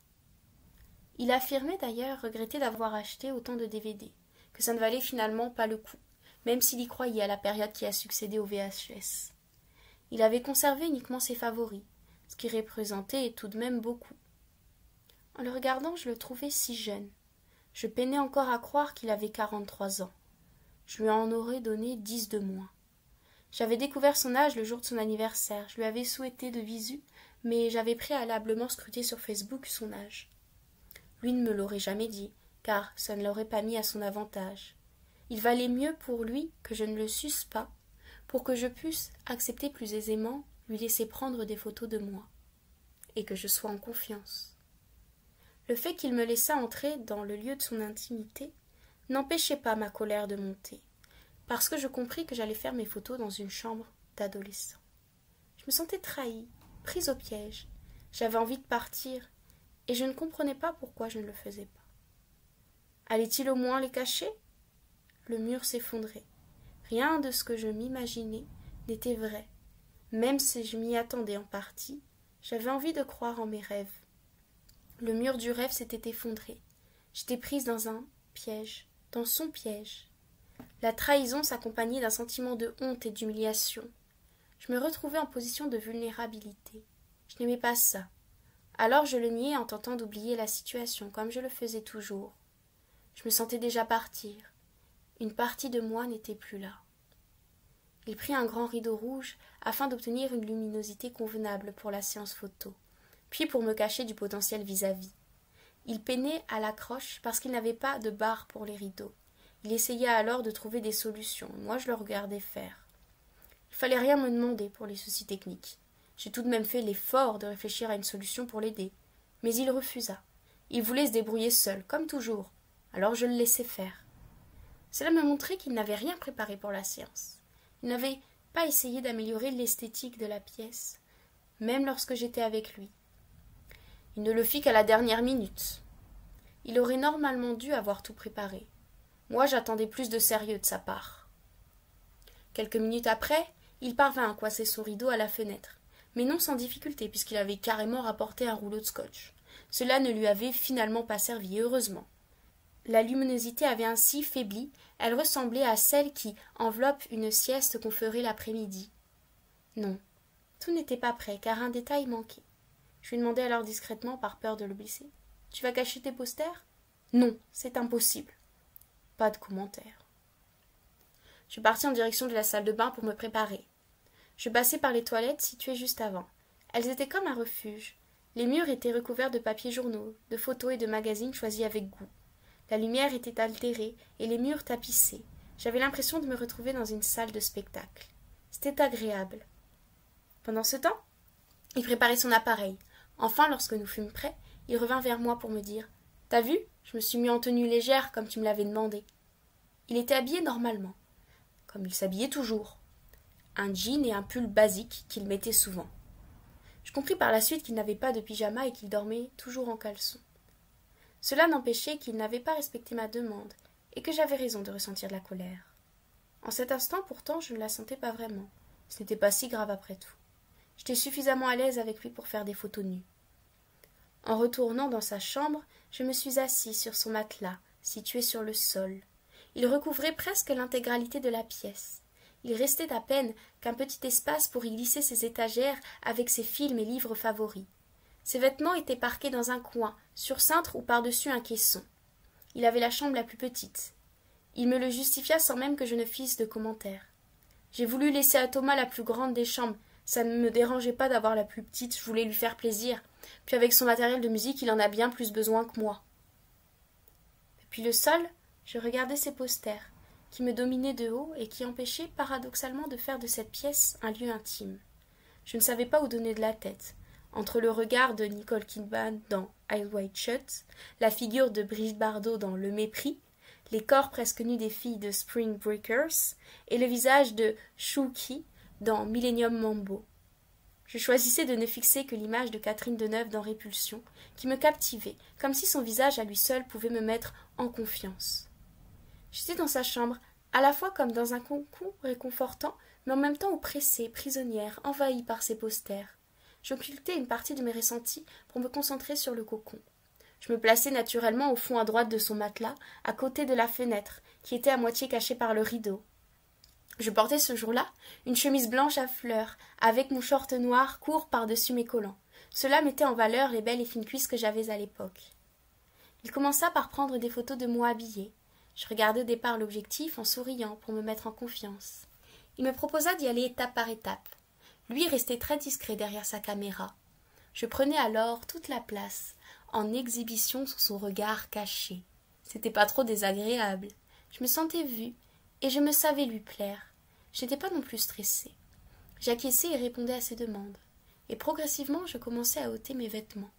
Il affirmait d'ailleurs regretter d'avoir acheté autant de DVD, que ça ne valait finalement pas le coup, même s'il y croyait à la période qui a succédé au VHS. Il avait conservé uniquement ses favoris, ce qui représentait tout de même beaucoup. En le regardant, je le trouvais si jeune. Je peinais encore à croire qu'il avait 43 ans. Je lui en aurais donné 10 de moins. J'avais découvert son âge le jour de son anniversaire. Je lui avais souhaité de visu, mais j'avais préalablement scruté sur Facebook son âge. Lui ne me l'aurait jamais dit, car ça ne l'aurait pas mis à son avantage. Il valait mieux pour lui que je ne le susse pas, pour que je puisse accepter plus aisément lui laisser prendre des photos de moi, et que je sois en confiance. Le fait qu'il me laissât entrer dans le lieu de son intimité n'empêchait pas ma colère de monter, parce que je compris que j'allais faire mes photos dans une chambre d'adolescent. Je me sentais trahie, prise au piège. J'avais envie de partir, et je ne comprenais pas pourquoi je ne le faisais pas. Allait-il au moins les cacher? Le mur s'effondrait. Rien de ce que je m'imaginais n'était vrai. Même si je m'y attendais en partie, j'avais envie de croire en mes rêves. Le mur du rêve s'était effondré. J'étais prise dans un piège, dans son piège. La trahison s'accompagnait d'un sentiment de honte et d'humiliation. Je me retrouvais en position de vulnérabilité. Je n'aimais pas ça. Alors je le niais en tentant d'oublier la situation, comme je le faisais toujours. Je me sentais déjà partir. Une partie de moi n'était plus là. Il prit un grand rideau rouge afin d'obtenir une luminosité convenable pour la séance photo, puis pour me cacher du potentiel vis-à-vis. Il peinait à l'accroche parce qu'il n'avait pas de barre pour les rideaux. Il essayait alors de trouver des solutions. Moi, je le regardais faire. Il fallait rien me demander pour les soucis techniques. J'ai tout de même fait l'effort de réfléchir à une solution pour l'aider. Mais il refusa. Il voulait se débrouiller seul, comme toujours. Alors je le laissai faire. Cela me montrait qu'il n'avait rien préparé pour la séance. Il n'avait pas essayé d'améliorer l'esthétique de la pièce, même lorsque j'étais avec lui. Il ne le fit qu'à la dernière minute. Il aurait normalement dû avoir tout préparé. Moi, j'attendais plus de sérieux de sa part. Quelques minutes après, il parvint à coincer son rideau à la fenêtre, mais non sans difficulté, puisqu'il avait carrément rapporté un rouleau de scotch. Cela ne lui avait finalement pas servi, heureusement. La luminosité avait ainsi faibli, elle ressemblait à celle qui enveloppe une sieste qu'on ferait l'après-midi. Non, tout n'était pas prêt, car un détail manquait. Je lui demandai alors discrètement, par peur de le blesser. « Tu vas cacher tes posters ?»« Non, c'est impossible. » Pas de commentaire. Je partis en direction de la salle de bain pour me préparer. Je passai par les toilettes situées juste avant. Elles étaient comme un refuge. Les murs étaient recouverts de papiers journaux, de photos et de magazines choisis avec goût. La lumière était altérée et les murs tapissés. J'avais l'impression de me retrouver dans une salle de spectacle. C'était agréable. Pendant ce temps, il préparait son appareil. Enfin, lorsque nous fûmes prêts, il revint vers moi pour me dire « T'as vu ? Je me suis mis en tenue légère comme tu me l'avais demandé. » Il était habillé normalement, comme il s'habillait toujours. Un jean et un pull basique qu'il mettait souvent. Je compris par la suite qu'il n'avait pas de pyjama et qu'il dormait toujours en caleçon. Cela n'empêchait qu'il n'avait pas respecté ma demande et que j'avais raison de ressentir de la colère. En cet instant, pourtant, je ne la sentais pas vraiment. Ce n'était pas si grave après tout. J'étais suffisamment à l'aise avec lui pour faire des photos nues. En retournant dans sa chambre, je me suis assise sur son matelas, situé sur le sol. Il recouvrait presque l'intégralité de la pièce. Il restait à peine qu'un petit espace pour y glisser ses étagères avec ses films et livres favoris. Ses vêtements étaient parqués dans un coin, sur cintre ou par-dessus un caisson. Il avait la chambre la plus petite. Il me le justifia sans même que je ne fisse de commentaires. J'ai voulu laisser à Thomas la plus grande des chambres. Ça ne me dérangeait pas d'avoir la plus petite, je voulais lui faire plaisir. Puis avec son matériel de musique, il en a bien plus besoin que moi. Depuis le sol, je regardais ses posters, qui me dominaient de haut et qui empêchaient paradoxalement de faire de cette pièce un lieu intime. Je ne savais pas où donner de la tête. Entre le regard de Nicole Kidman dans Eyes Wide Shut, la figure de Brigitte Bardot dans Le Mépris, les corps presque nus des filles de Spring Breakers et le visage de Shuki dans Millennium Mambo. Je choisissais de ne fixer que l'image de Catherine Deneuve dans Répulsion, qui me captivait, comme si son visage à lui seul pouvait me mettre en confiance. J'étais dans sa chambre, à la fois comme dans un cocon réconfortant, mais en même temps oppressée, prisonnière, envahie par ses posters. J'occultais une partie de mes ressentis pour me concentrer sur le cocon. Je me plaçai naturellement au fond à droite de son matelas, à côté de la fenêtre, qui était à moitié cachée par le rideau. Je portais ce jour-là une chemise blanche à fleurs, avec mon short noir court par-dessus mes collants. Cela mettait en valeur les belles et fines cuisses que j'avais à l'époque. Il commença par prendre des photos de moi habillée. Je regardais au départ l'objectif en souriant pour me mettre en confiance. Il me proposa d'y aller étape par étape. Lui restait très discret derrière sa caméra. Je prenais alors toute la place, en exhibition sous son regard caché. C'était pas trop désagréable. Je me sentais vue, et je me savais lui plaire. Je n'étais pas non plus stressée. J'acquiesçais et répondais à ses demandes. Et progressivement, je commençais à ôter mes vêtements.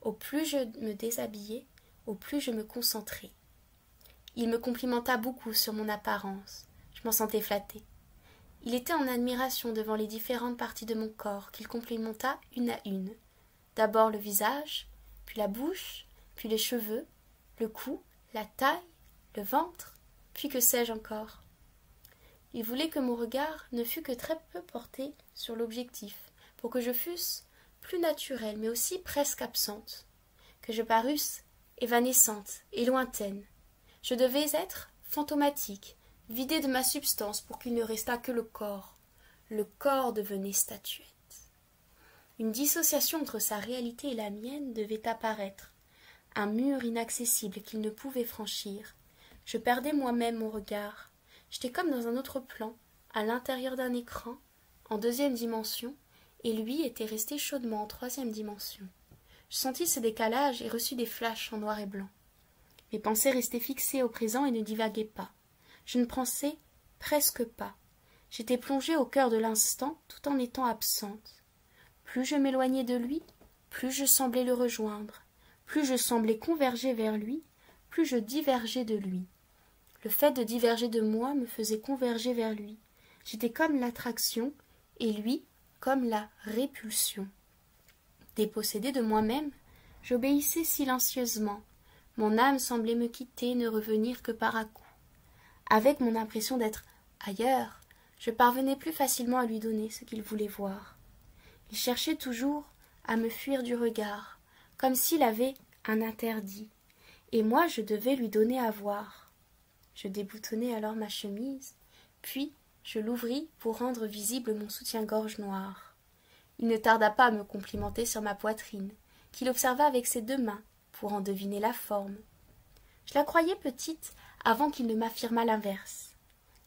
Au plus je me déshabillais, au plus je me concentrais. Il me complimenta beaucoup sur mon apparence. Je m'en sentais flattée. Il était en admiration devant les différentes parties de mon corps qu'il complimenta une à une. D'abord le visage, puis la bouche, puis les cheveux, le cou, la taille, le ventre, puis que sais-je encore. Il voulait que mon regard ne fût que très peu porté sur l'objectif, pour que je fusse plus naturelle, mais aussi presque absente, que je parusse évanescente et lointaine. Je devais être fantomatique, vidée de ma substance pour qu'il ne restât que le corps. Le corps devenait statuette. Une dissociation entre sa réalité et la mienne devait apparaître, un mur inaccessible qu'il ne pouvait franchir. Je perdais moi-même mon regard. J'étais comme dans un autre plan, à l'intérieur d'un écran, en deuxième dimension, et lui était resté chaudement en troisième dimension. Je sentis ce décalage et reçus des flashs en noir et blanc. Mes pensées restaient fixées au présent et ne divaguaient pas. Je ne pensais presque pas. J'étais plongée au cœur de l'instant tout en étant absente. Plus je m'éloignais de lui, plus je semblais le rejoindre. Plus je semblais converger vers lui, plus je divergeais de lui. Le fait de diverger de moi me faisait converger vers lui. J'étais comme l'attraction et lui comme la répulsion. Dépossédée de moi-même, j'obéissais silencieusement. Mon âme semblait me quitter, ne revenir que par à-coups. Avec mon impression d'être ailleurs, je parvenais plus facilement à lui donner ce qu'il voulait voir. Il cherchait toujours à me fuir du regard, comme s'il avait un interdit, et moi je devais lui donner à voir. Je déboutonnai alors ma chemise, puis je l'ouvris pour rendre visible mon soutien-gorge noir. Il ne tarda pas à me complimenter sur ma poitrine, qu'il observa avec ses 2 mains, pour en deviner la forme. Je la croyais petite avant qu'il ne m'affirmât l'inverse.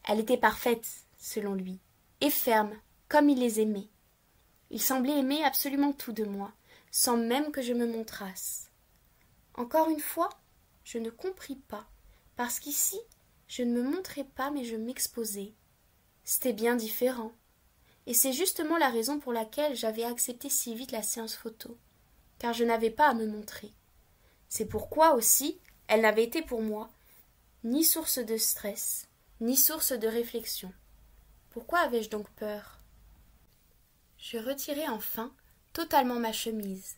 Elle était parfaite, selon lui, et ferme, comme il les aimait. Il semblait aimer absolument tout de moi, sans même que je me montrasse. Encore une fois, je ne compris pas, parce qu'ici, je ne me montrais pas, mais je m'exposais. C'était bien différent. Et c'est justement la raison pour laquelle j'avais accepté si vite la séance photo, car je n'avais pas à me montrer. C'est pourquoi aussi elle n'avait été pour moi ni source de stress, ni source de réflexion. Pourquoi avais-je donc peur? Je retirai enfin totalement ma chemise.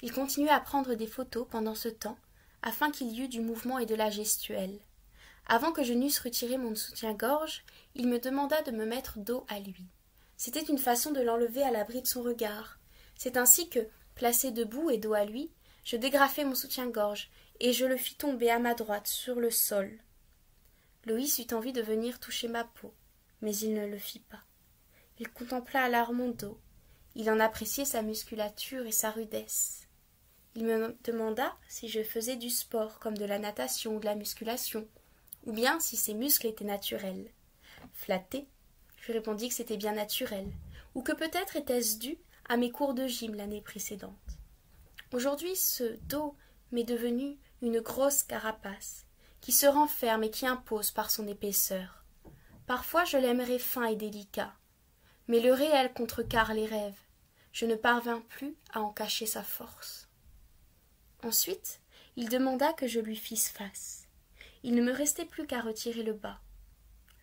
Il continuait à prendre des photos pendant ce temps, afin qu'il y eût du mouvement et de la gestuelle. Avant que je n'eusse retiré mon soutien-gorge, il me demanda de me mettre dos à lui. C'était une façon de l'enlever à l'abri de son regard. C'est ainsi que, placé debout et dos à lui, je dégrafai mon soutien-gorge, et je le fis tomber à ma droite sur le sol. Loïs eut envie de venir toucher ma peau, mais il ne le fit pas. Il contempla alors mon dos. Il en appréciait sa musculature et sa rudesse. Il me demanda si je faisais du sport, comme de la natation ou de la musculation, ou bien si ses muscles étaient naturels. Flatté, je lui répondis que c'était bien naturel, ou que peut-être était-ce dû à mes cours de gym l'année précédente. Aujourd'hui, ce dos m'est devenu une grosse carapace, qui se renferme et qui impose par son épaisseur. Parfois je l'aimerais fin et délicat, mais le réel contrecarre les rêves. Je ne parvins plus à en cacher sa force. Ensuite, il demanda que je lui fisse face. Il ne me restait plus qu'à retirer le bas.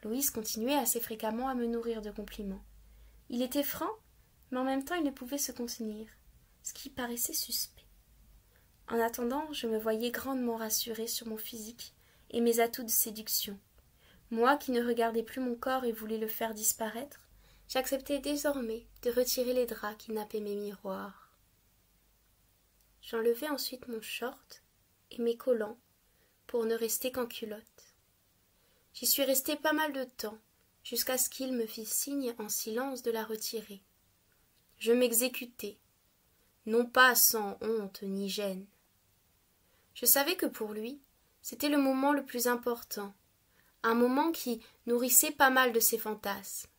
Loïs continuait assez fréquemment à me nourrir de compliments. Il était franc, mais en même temps il ne pouvait se contenir, ce qui paraissait suspect. En attendant, je me voyais grandement rassurée sur mon physique et mes atouts de séduction. Moi qui ne regardais plus mon corps et voulais le faire disparaître, j'acceptais désormais de retirer les draps qui nappaient mes miroirs. J'enlevai ensuite mon short et mes collants pour ne rester qu'en culotte. J'y suis restée pas mal de temps, jusqu'à ce qu'il me fît signe en silence de la retirer. Je m'exécutai, non pas sans honte ni gêne. Je savais que pour lui, c'était le moment le plus important, un moment qui nourrissait pas mal de ses fantasmes,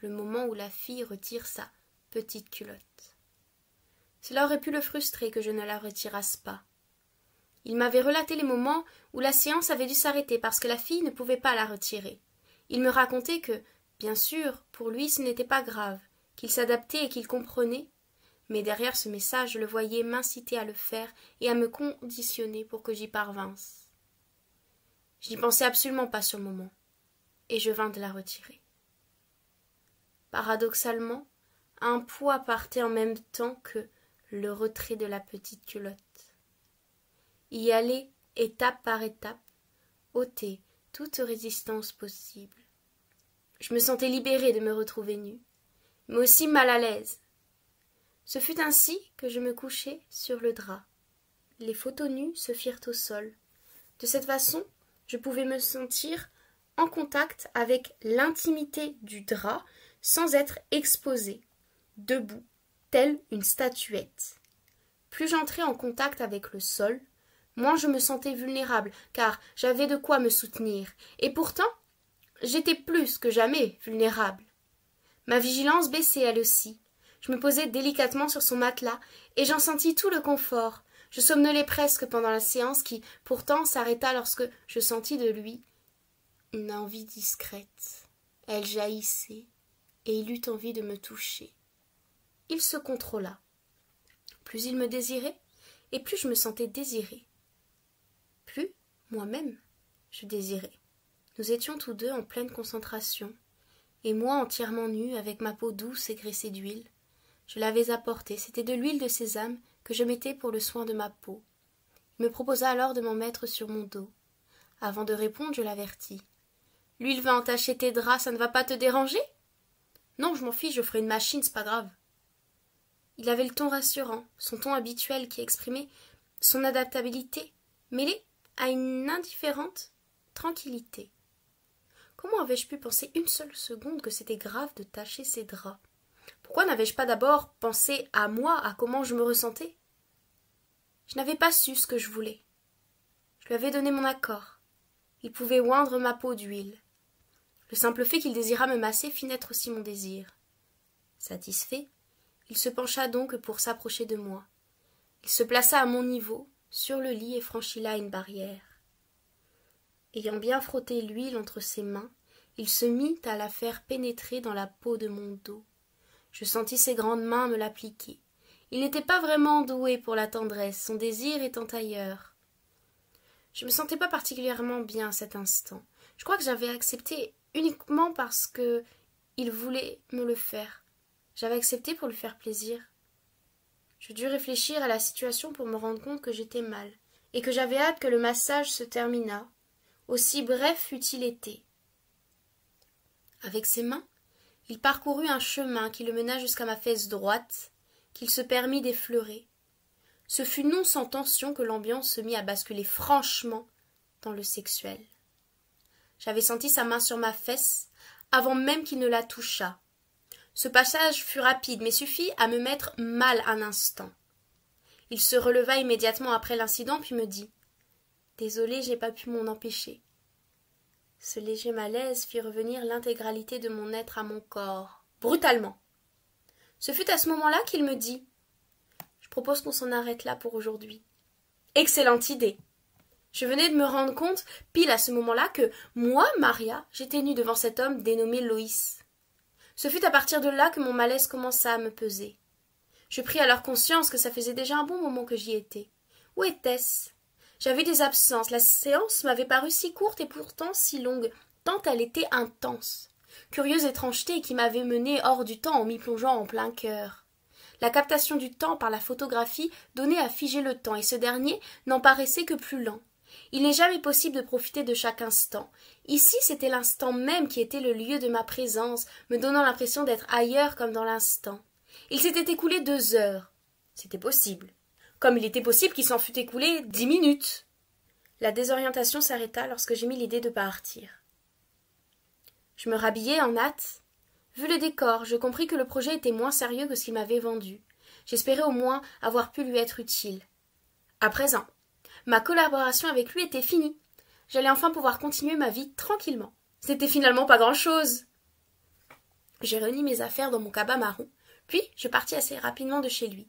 le moment où la fille retire sa petite culotte. Cela aurait pu le frustrer que je ne la retirasse pas. Il m'avait relaté les moments où la séance avait dû s'arrêter parce que la fille ne pouvait pas la retirer. Il me racontait que, bien sûr, pour lui ce n'était pas grave, qu'il s'adaptait et qu'il comprenait, mais derrière ce message je le voyais m'inciter à le faire et à me conditionner pour que j'y parvinsse. Je n'y pensais absolument pas sur le moment, et je vins de la retirer. paradoxalement, un poids partait en même temps que le retrait de la petite culotte. Y aller, étape par étape, ôter toute résistance possible. Je me sentais libérée de me retrouver nue, mais aussi mal à l'aise. Ce fut ainsi que je me couchai sur le drap. Les photos nues se firent au sol. De cette façon, je pouvais me sentir en contact avec l'intimité du drap sans être exposée, debout, telle une statuette. Plus j'entrais en contact avec le sol, moins je me sentais vulnérable, car j'avais de quoi me soutenir, et pourtant, j'étais plus que jamais vulnérable. Ma vigilance baissait elle aussi. Je me posai délicatement sur son matelas, et j'en sentis tout le confort. Je somnolais presque pendant la séance qui, pourtant, s'arrêta lorsque je sentis de lui une envie discrète. Elle jaillissait, et il eut envie de me toucher. Il se contrôla. Plus il me désirait, et plus je me sentais désirée. Plus, moi-même, je désirais. Nous étions tous deux en pleine concentration, et moi entièrement nue, avec ma peau douce et graissée d'huile. Je l'avais apportée, c'était de l'huile de sésame que je mettais pour le soin de ma peau. Il me proposa alors de m'en mettre sur mon dos. Avant de répondre, je l'avertis. « L'huile va entacher tes draps, ça ne va pas te déranger ?»« Non, je m'en fiche, je ferai une machine, c'est pas grave. » Il avait le ton rassurant, son ton habituel qui exprimait son adaptabilité, mêlée à une indifférente tranquillité. Comment avais-je pu penser une seule seconde que c'était grave de tacher ses draps? Pourquoi n'avais-je pas d'abord pensé à moi, à comment je me ressentais? Je n'avais pas su ce que je voulais. Je lui avais donné mon accord. Il pouvait oindre ma peau d'huile. Le simple fait qu'il désirât me masser fit naître aussi mon désir. Satisfait, il se pencha donc pour s'approcher de moi. Il se plaça à mon niveau, sur le lit, et franchit là une barrière. Ayant bien frotté l'huile entre ses mains, il se mit à la faire pénétrer dans la peau de mon dos. Je sentis ses grandes mains me l'appliquer. Il n'était pas vraiment doué pour la tendresse, son désir étant ailleurs. Je me sentais pas particulièrement bien à cet instant. Je crois que j'avais accepté uniquement parce que il voulait me le faire. J'avais accepté pour lui faire plaisir. Je dus réfléchir à la situation pour me rendre compte que j'étais mal, et que j'avais hâte que le massage se terminât, aussi bref fût-il été. Avec ses mains, il parcourut un chemin qui le mena jusqu'à ma fesse droite, qu'il se permit d'effleurer. Ce fut non sans tension que l'ambiance se mit à basculer franchement dans le sexuel. J'avais senti sa main sur ma fesse avant même qu'il ne la touchât. Ce passage fut rapide, mais suffit à me mettre mal un instant. Il se releva immédiatement après l'incident, puis me dit « Désolé, j'ai pas pu m'en empêcher. » Ce léger malaise fit revenir l'intégralité de mon être à mon corps, brutalement. Ce fut à ce moment-là qu'il me dit « Je propose qu'on s'en arrête là pour aujourd'hui. » Excellente idée. Je venais de me rendre compte, pile à ce moment-là, que moi, Maria, j'étais nue devant cet homme dénommé Loïs. Ce fut à partir de là que mon malaise commença à me peser. Je pris alors conscience que ça faisait déjà un bon moment que j'y étais. Où était-ce? J'avais des absences. La séance m'avait paru si courte et pourtant si longue, tant elle était intense. Curieuse étrangeté qui m'avait menée hors du temps en m'y plongeant en plein cœur. La captation du temps par la photographie donnait à figer le temps, et ce dernier n'en paraissait que plus lent. Il n'est jamais possible de profiter de chaque instant. Ici, c'était l'instant même qui était le lieu de ma présence, me donnant l'impression d'être ailleurs comme dans l'instant. Il s'était écoulé 2 heures. C'était possible. Comme il était possible qu'il s'en fût écoulé 10 minutes. La désorientation s'arrêta lorsque j'ai mis l'idée de partir. Je me rhabillai en hâte. Vu le décor, je compris que le projet était moins sérieux que ce qu'il m'avait vendu. J'espérais au moins avoir pu lui être utile. À présent, ma collaboration avec lui était finie. J'allais enfin pouvoir continuer ma vie tranquillement. C'était finalement pas grand-chose. J'ai réuni mes affaires dans mon cabas marron, puis je partis assez rapidement de chez lui.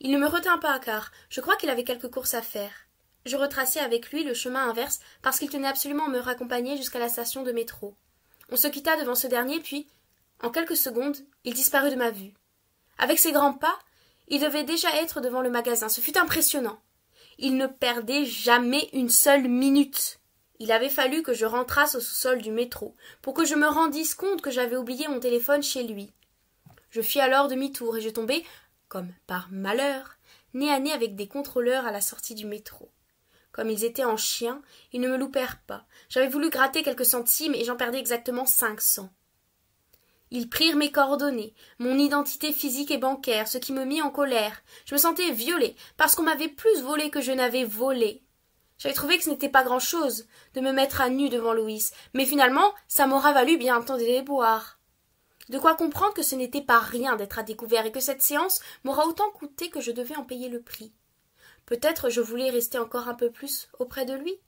Il ne me retint pas car je crois qu'il avait quelques courses à faire. Je retraçai avec lui le chemin inverse parce qu'il tenait absolument à me raccompagner jusqu'à la station de métro. On se quitta devant ce dernier, puis, en quelques secondes, il disparut de ma vue. Avec ses grands pas, il devait déjà être devant le magasin. Ce fut impressionnant. Il ne perdait jamais une seule minute. Il avait fallu que je rentrasse au sous-sol du métro pour que je me rendisse compte que j'avais oublié mon téléphone chez lui. Je fis alors demi-tour et je tombai, comme par malheur, nez à nez avec des contrôleurs à la sortie du métro. Comme ils étaient en chiens, ils ne me loupèrent pas. J'avais voulu gratter quelques centimes et j'en perdais exactement 500. Ils prirent mes coordonnées, mon identité physique et bancaire, ce qui me mit en colère. Je me sentais violée, parce qu'on m'avait plus volé que je n'avais volé. J'avais trouvé que ce n'était pas grand-chose de me mettre à nu devant Louis, mais finalement, ça m'aura valu bien un temps de déboire. De quoi comprendre que ce n'était pas rien d'être à découvert et que cette séance m'aura autant coûté que je devais en payer le prix. Peut-être je voulais rester encore un peu plus auprès de lui.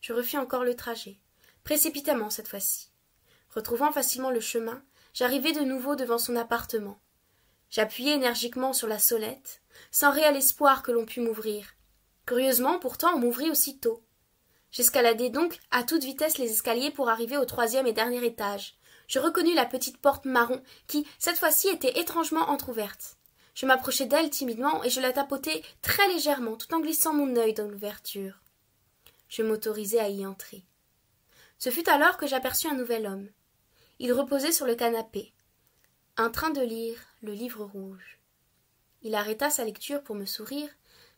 Je refis encore le trajet, précipitamment cette fois-ci. Retrouvant facilement le chemin, j'arrivai de nouveau devant son appartement. J'appuyai énergiquement sur la sonnette, sans réel espoir que l'on pût m'ouvrir. Curieusement, pourtant, on m'ouvrit aussitôt. J'escaladai donc à toute vitesse les escaliers pour arriver au 3e et dernier étage. Je reconnus la petite porte marron qui, cette fois-ci, était étrangement entr'ouverte. Je m'approchai d'elle timidement et je la tapotai très légèrement, tout en glissant mon œil dans l'ouverture. Je m'autorisai à y entrer. Ce fut alors que j'aperçus un nouvel homme. Il reposait sur le canapé, en train de lire le livre rouge. Il arrêta sa lecture pour me sourire,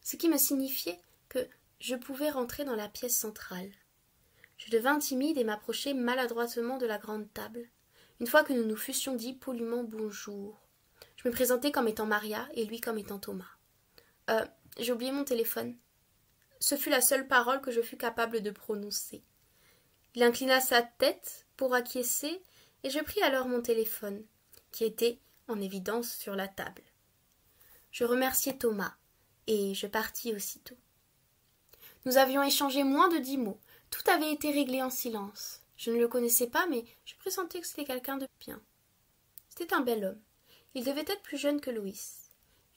ce qui me signifiait que je pouvais rentrer dans la pièce centrale. Je devins timide et m'approchai maladroitement de la grande table, une fois que nous nous fussions dit poliment bonjour. Je me présentai comme étant Maria et lui comme étant Thomas. J'ai oublié mon téléphone. Ce fut la seule parole que je fus capable de prononcer. Il inclina sa tête pour acquiescer et je pris alors mon téléphone, qui était en évidence sur la table. Je remerciai Thomas, et je partis aussitôt. Nous avions échangé moins de 10 mots. Tout avait été réglé en silence. Je ne le connaissais pas, mais je pressentais que c'était quelqu'un de bien. C'était un bel homme. Il devait être plus jeune que Louis.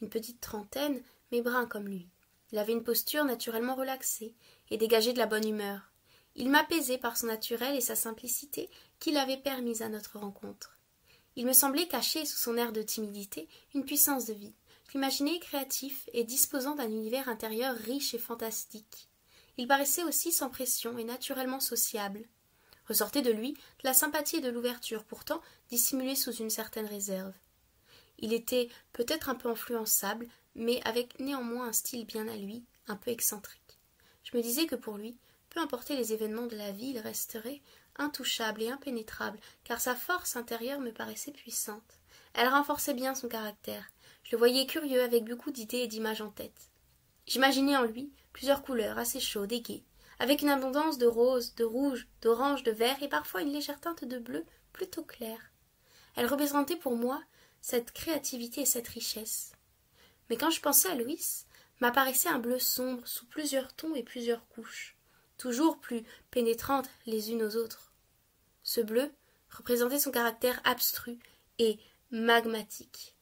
Une petite trentaine, mais brun comme lui. Il avait une posture naturellement relaxée et dégageait de la bonne humeur. Il m'apaisait par son naturel et sa simplicité qui l'avaient permise à notre rencontre. Il me semblait cacher sous son air de timidité une puissance de vie. Je l'imaginais créatif et disposant d'un univers intérieur riche et fantastique. Il paraissait aussi sans pression et naturellement sociable. Ressortait de lui de la sympathie et de l'ouverture, pourtant dissimulée sous une certaine réserve. Il était peut-être un peu influençable, mais avec néanmoins un style bien à lui, un peu excentrique. Je me disais que pour lui, peu importe les événements de la vie, il resterait intouchable et impénétrable, car sa force intérieure me paraissait puissante. Elle renforçait bien son caractère. Je le voyais curieux, avec beaucoup d'idées et d'images en tête. J'imaginais en lui plusieurs couleurs assez chaudes et gaies, avec une abondance de rose, de rouge, d'orange, de vert et parfois une légère teinte de bleu plutôt claire. Elle représentait pour moi cette créativité et cette richesse. Mais quand je pensais à Louis, m'apparaissait un bleu sombre sous plusieurs tons et plusieurs couches, toujours plus pénétrantes les unes aux autres. Ce bleu représentait son caractère abstru et magmatique.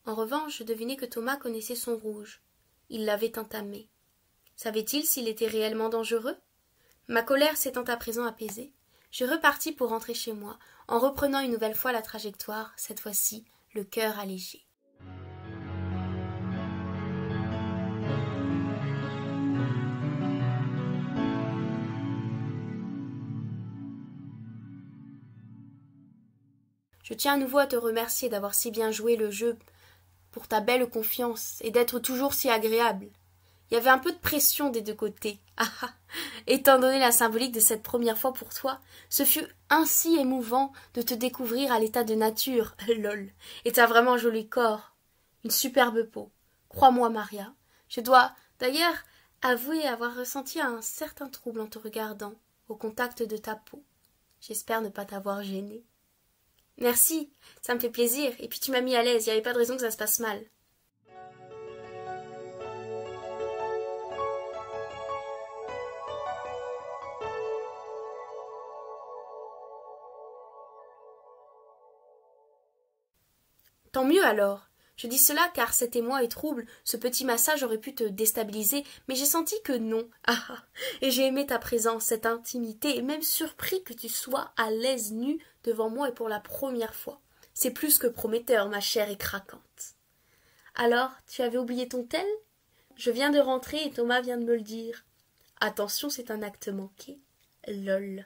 En revanche, je devinais que Thomas connaissait son rouge. Il l'avait entamé. Savait-il s'il était réellement dangereux? Ma colère s'étant à présent apaisée, je repartis pour rentrer chez moi, en reprenant une nouvelle fois la trajectoire, cette fois-ci, le cœur allégé. Je tiens à nouveau à te remercier d'avoir si bien joué le jeu, pour ta belle confiance, et d'être toujours si agréable. Il y avait un peu de pression des deux côtés. Étant donné la symbolique de cette première fois pour toi, ce fut ainsi émouvant de te découvrir à l'état de nature. Lol. Et t'as vraiment un joli corps. Une superbe peau. Crois-moi, Maria. Je dois, d'ailleurs, avouer avoir ressenti un certain trouble en te regardant, au contact de ta peau. J'espère ne pas t'avoir gênée. Merci, ça me fait plaisir. Et puis tu m'as mis à l'aise, il n'y avait pas de raison que ça se passe mal. Tant mieux alors. Je dis cela car cet émoi et trouble, ce petit massage aurait pu te déstabiliser, mais j'ai senti que non. Et j'ai aimé ta présence, cette intimité, et même surpris que tu sois à l'aise nue devant moi et pour la première fois. C'est plus que prometteur, ma chère et craquante. Alors, tu avais oublié ton tel? Je viens de rentrer et Thomas vient de me le dire. Attention, c'est un acte manqué. Lol.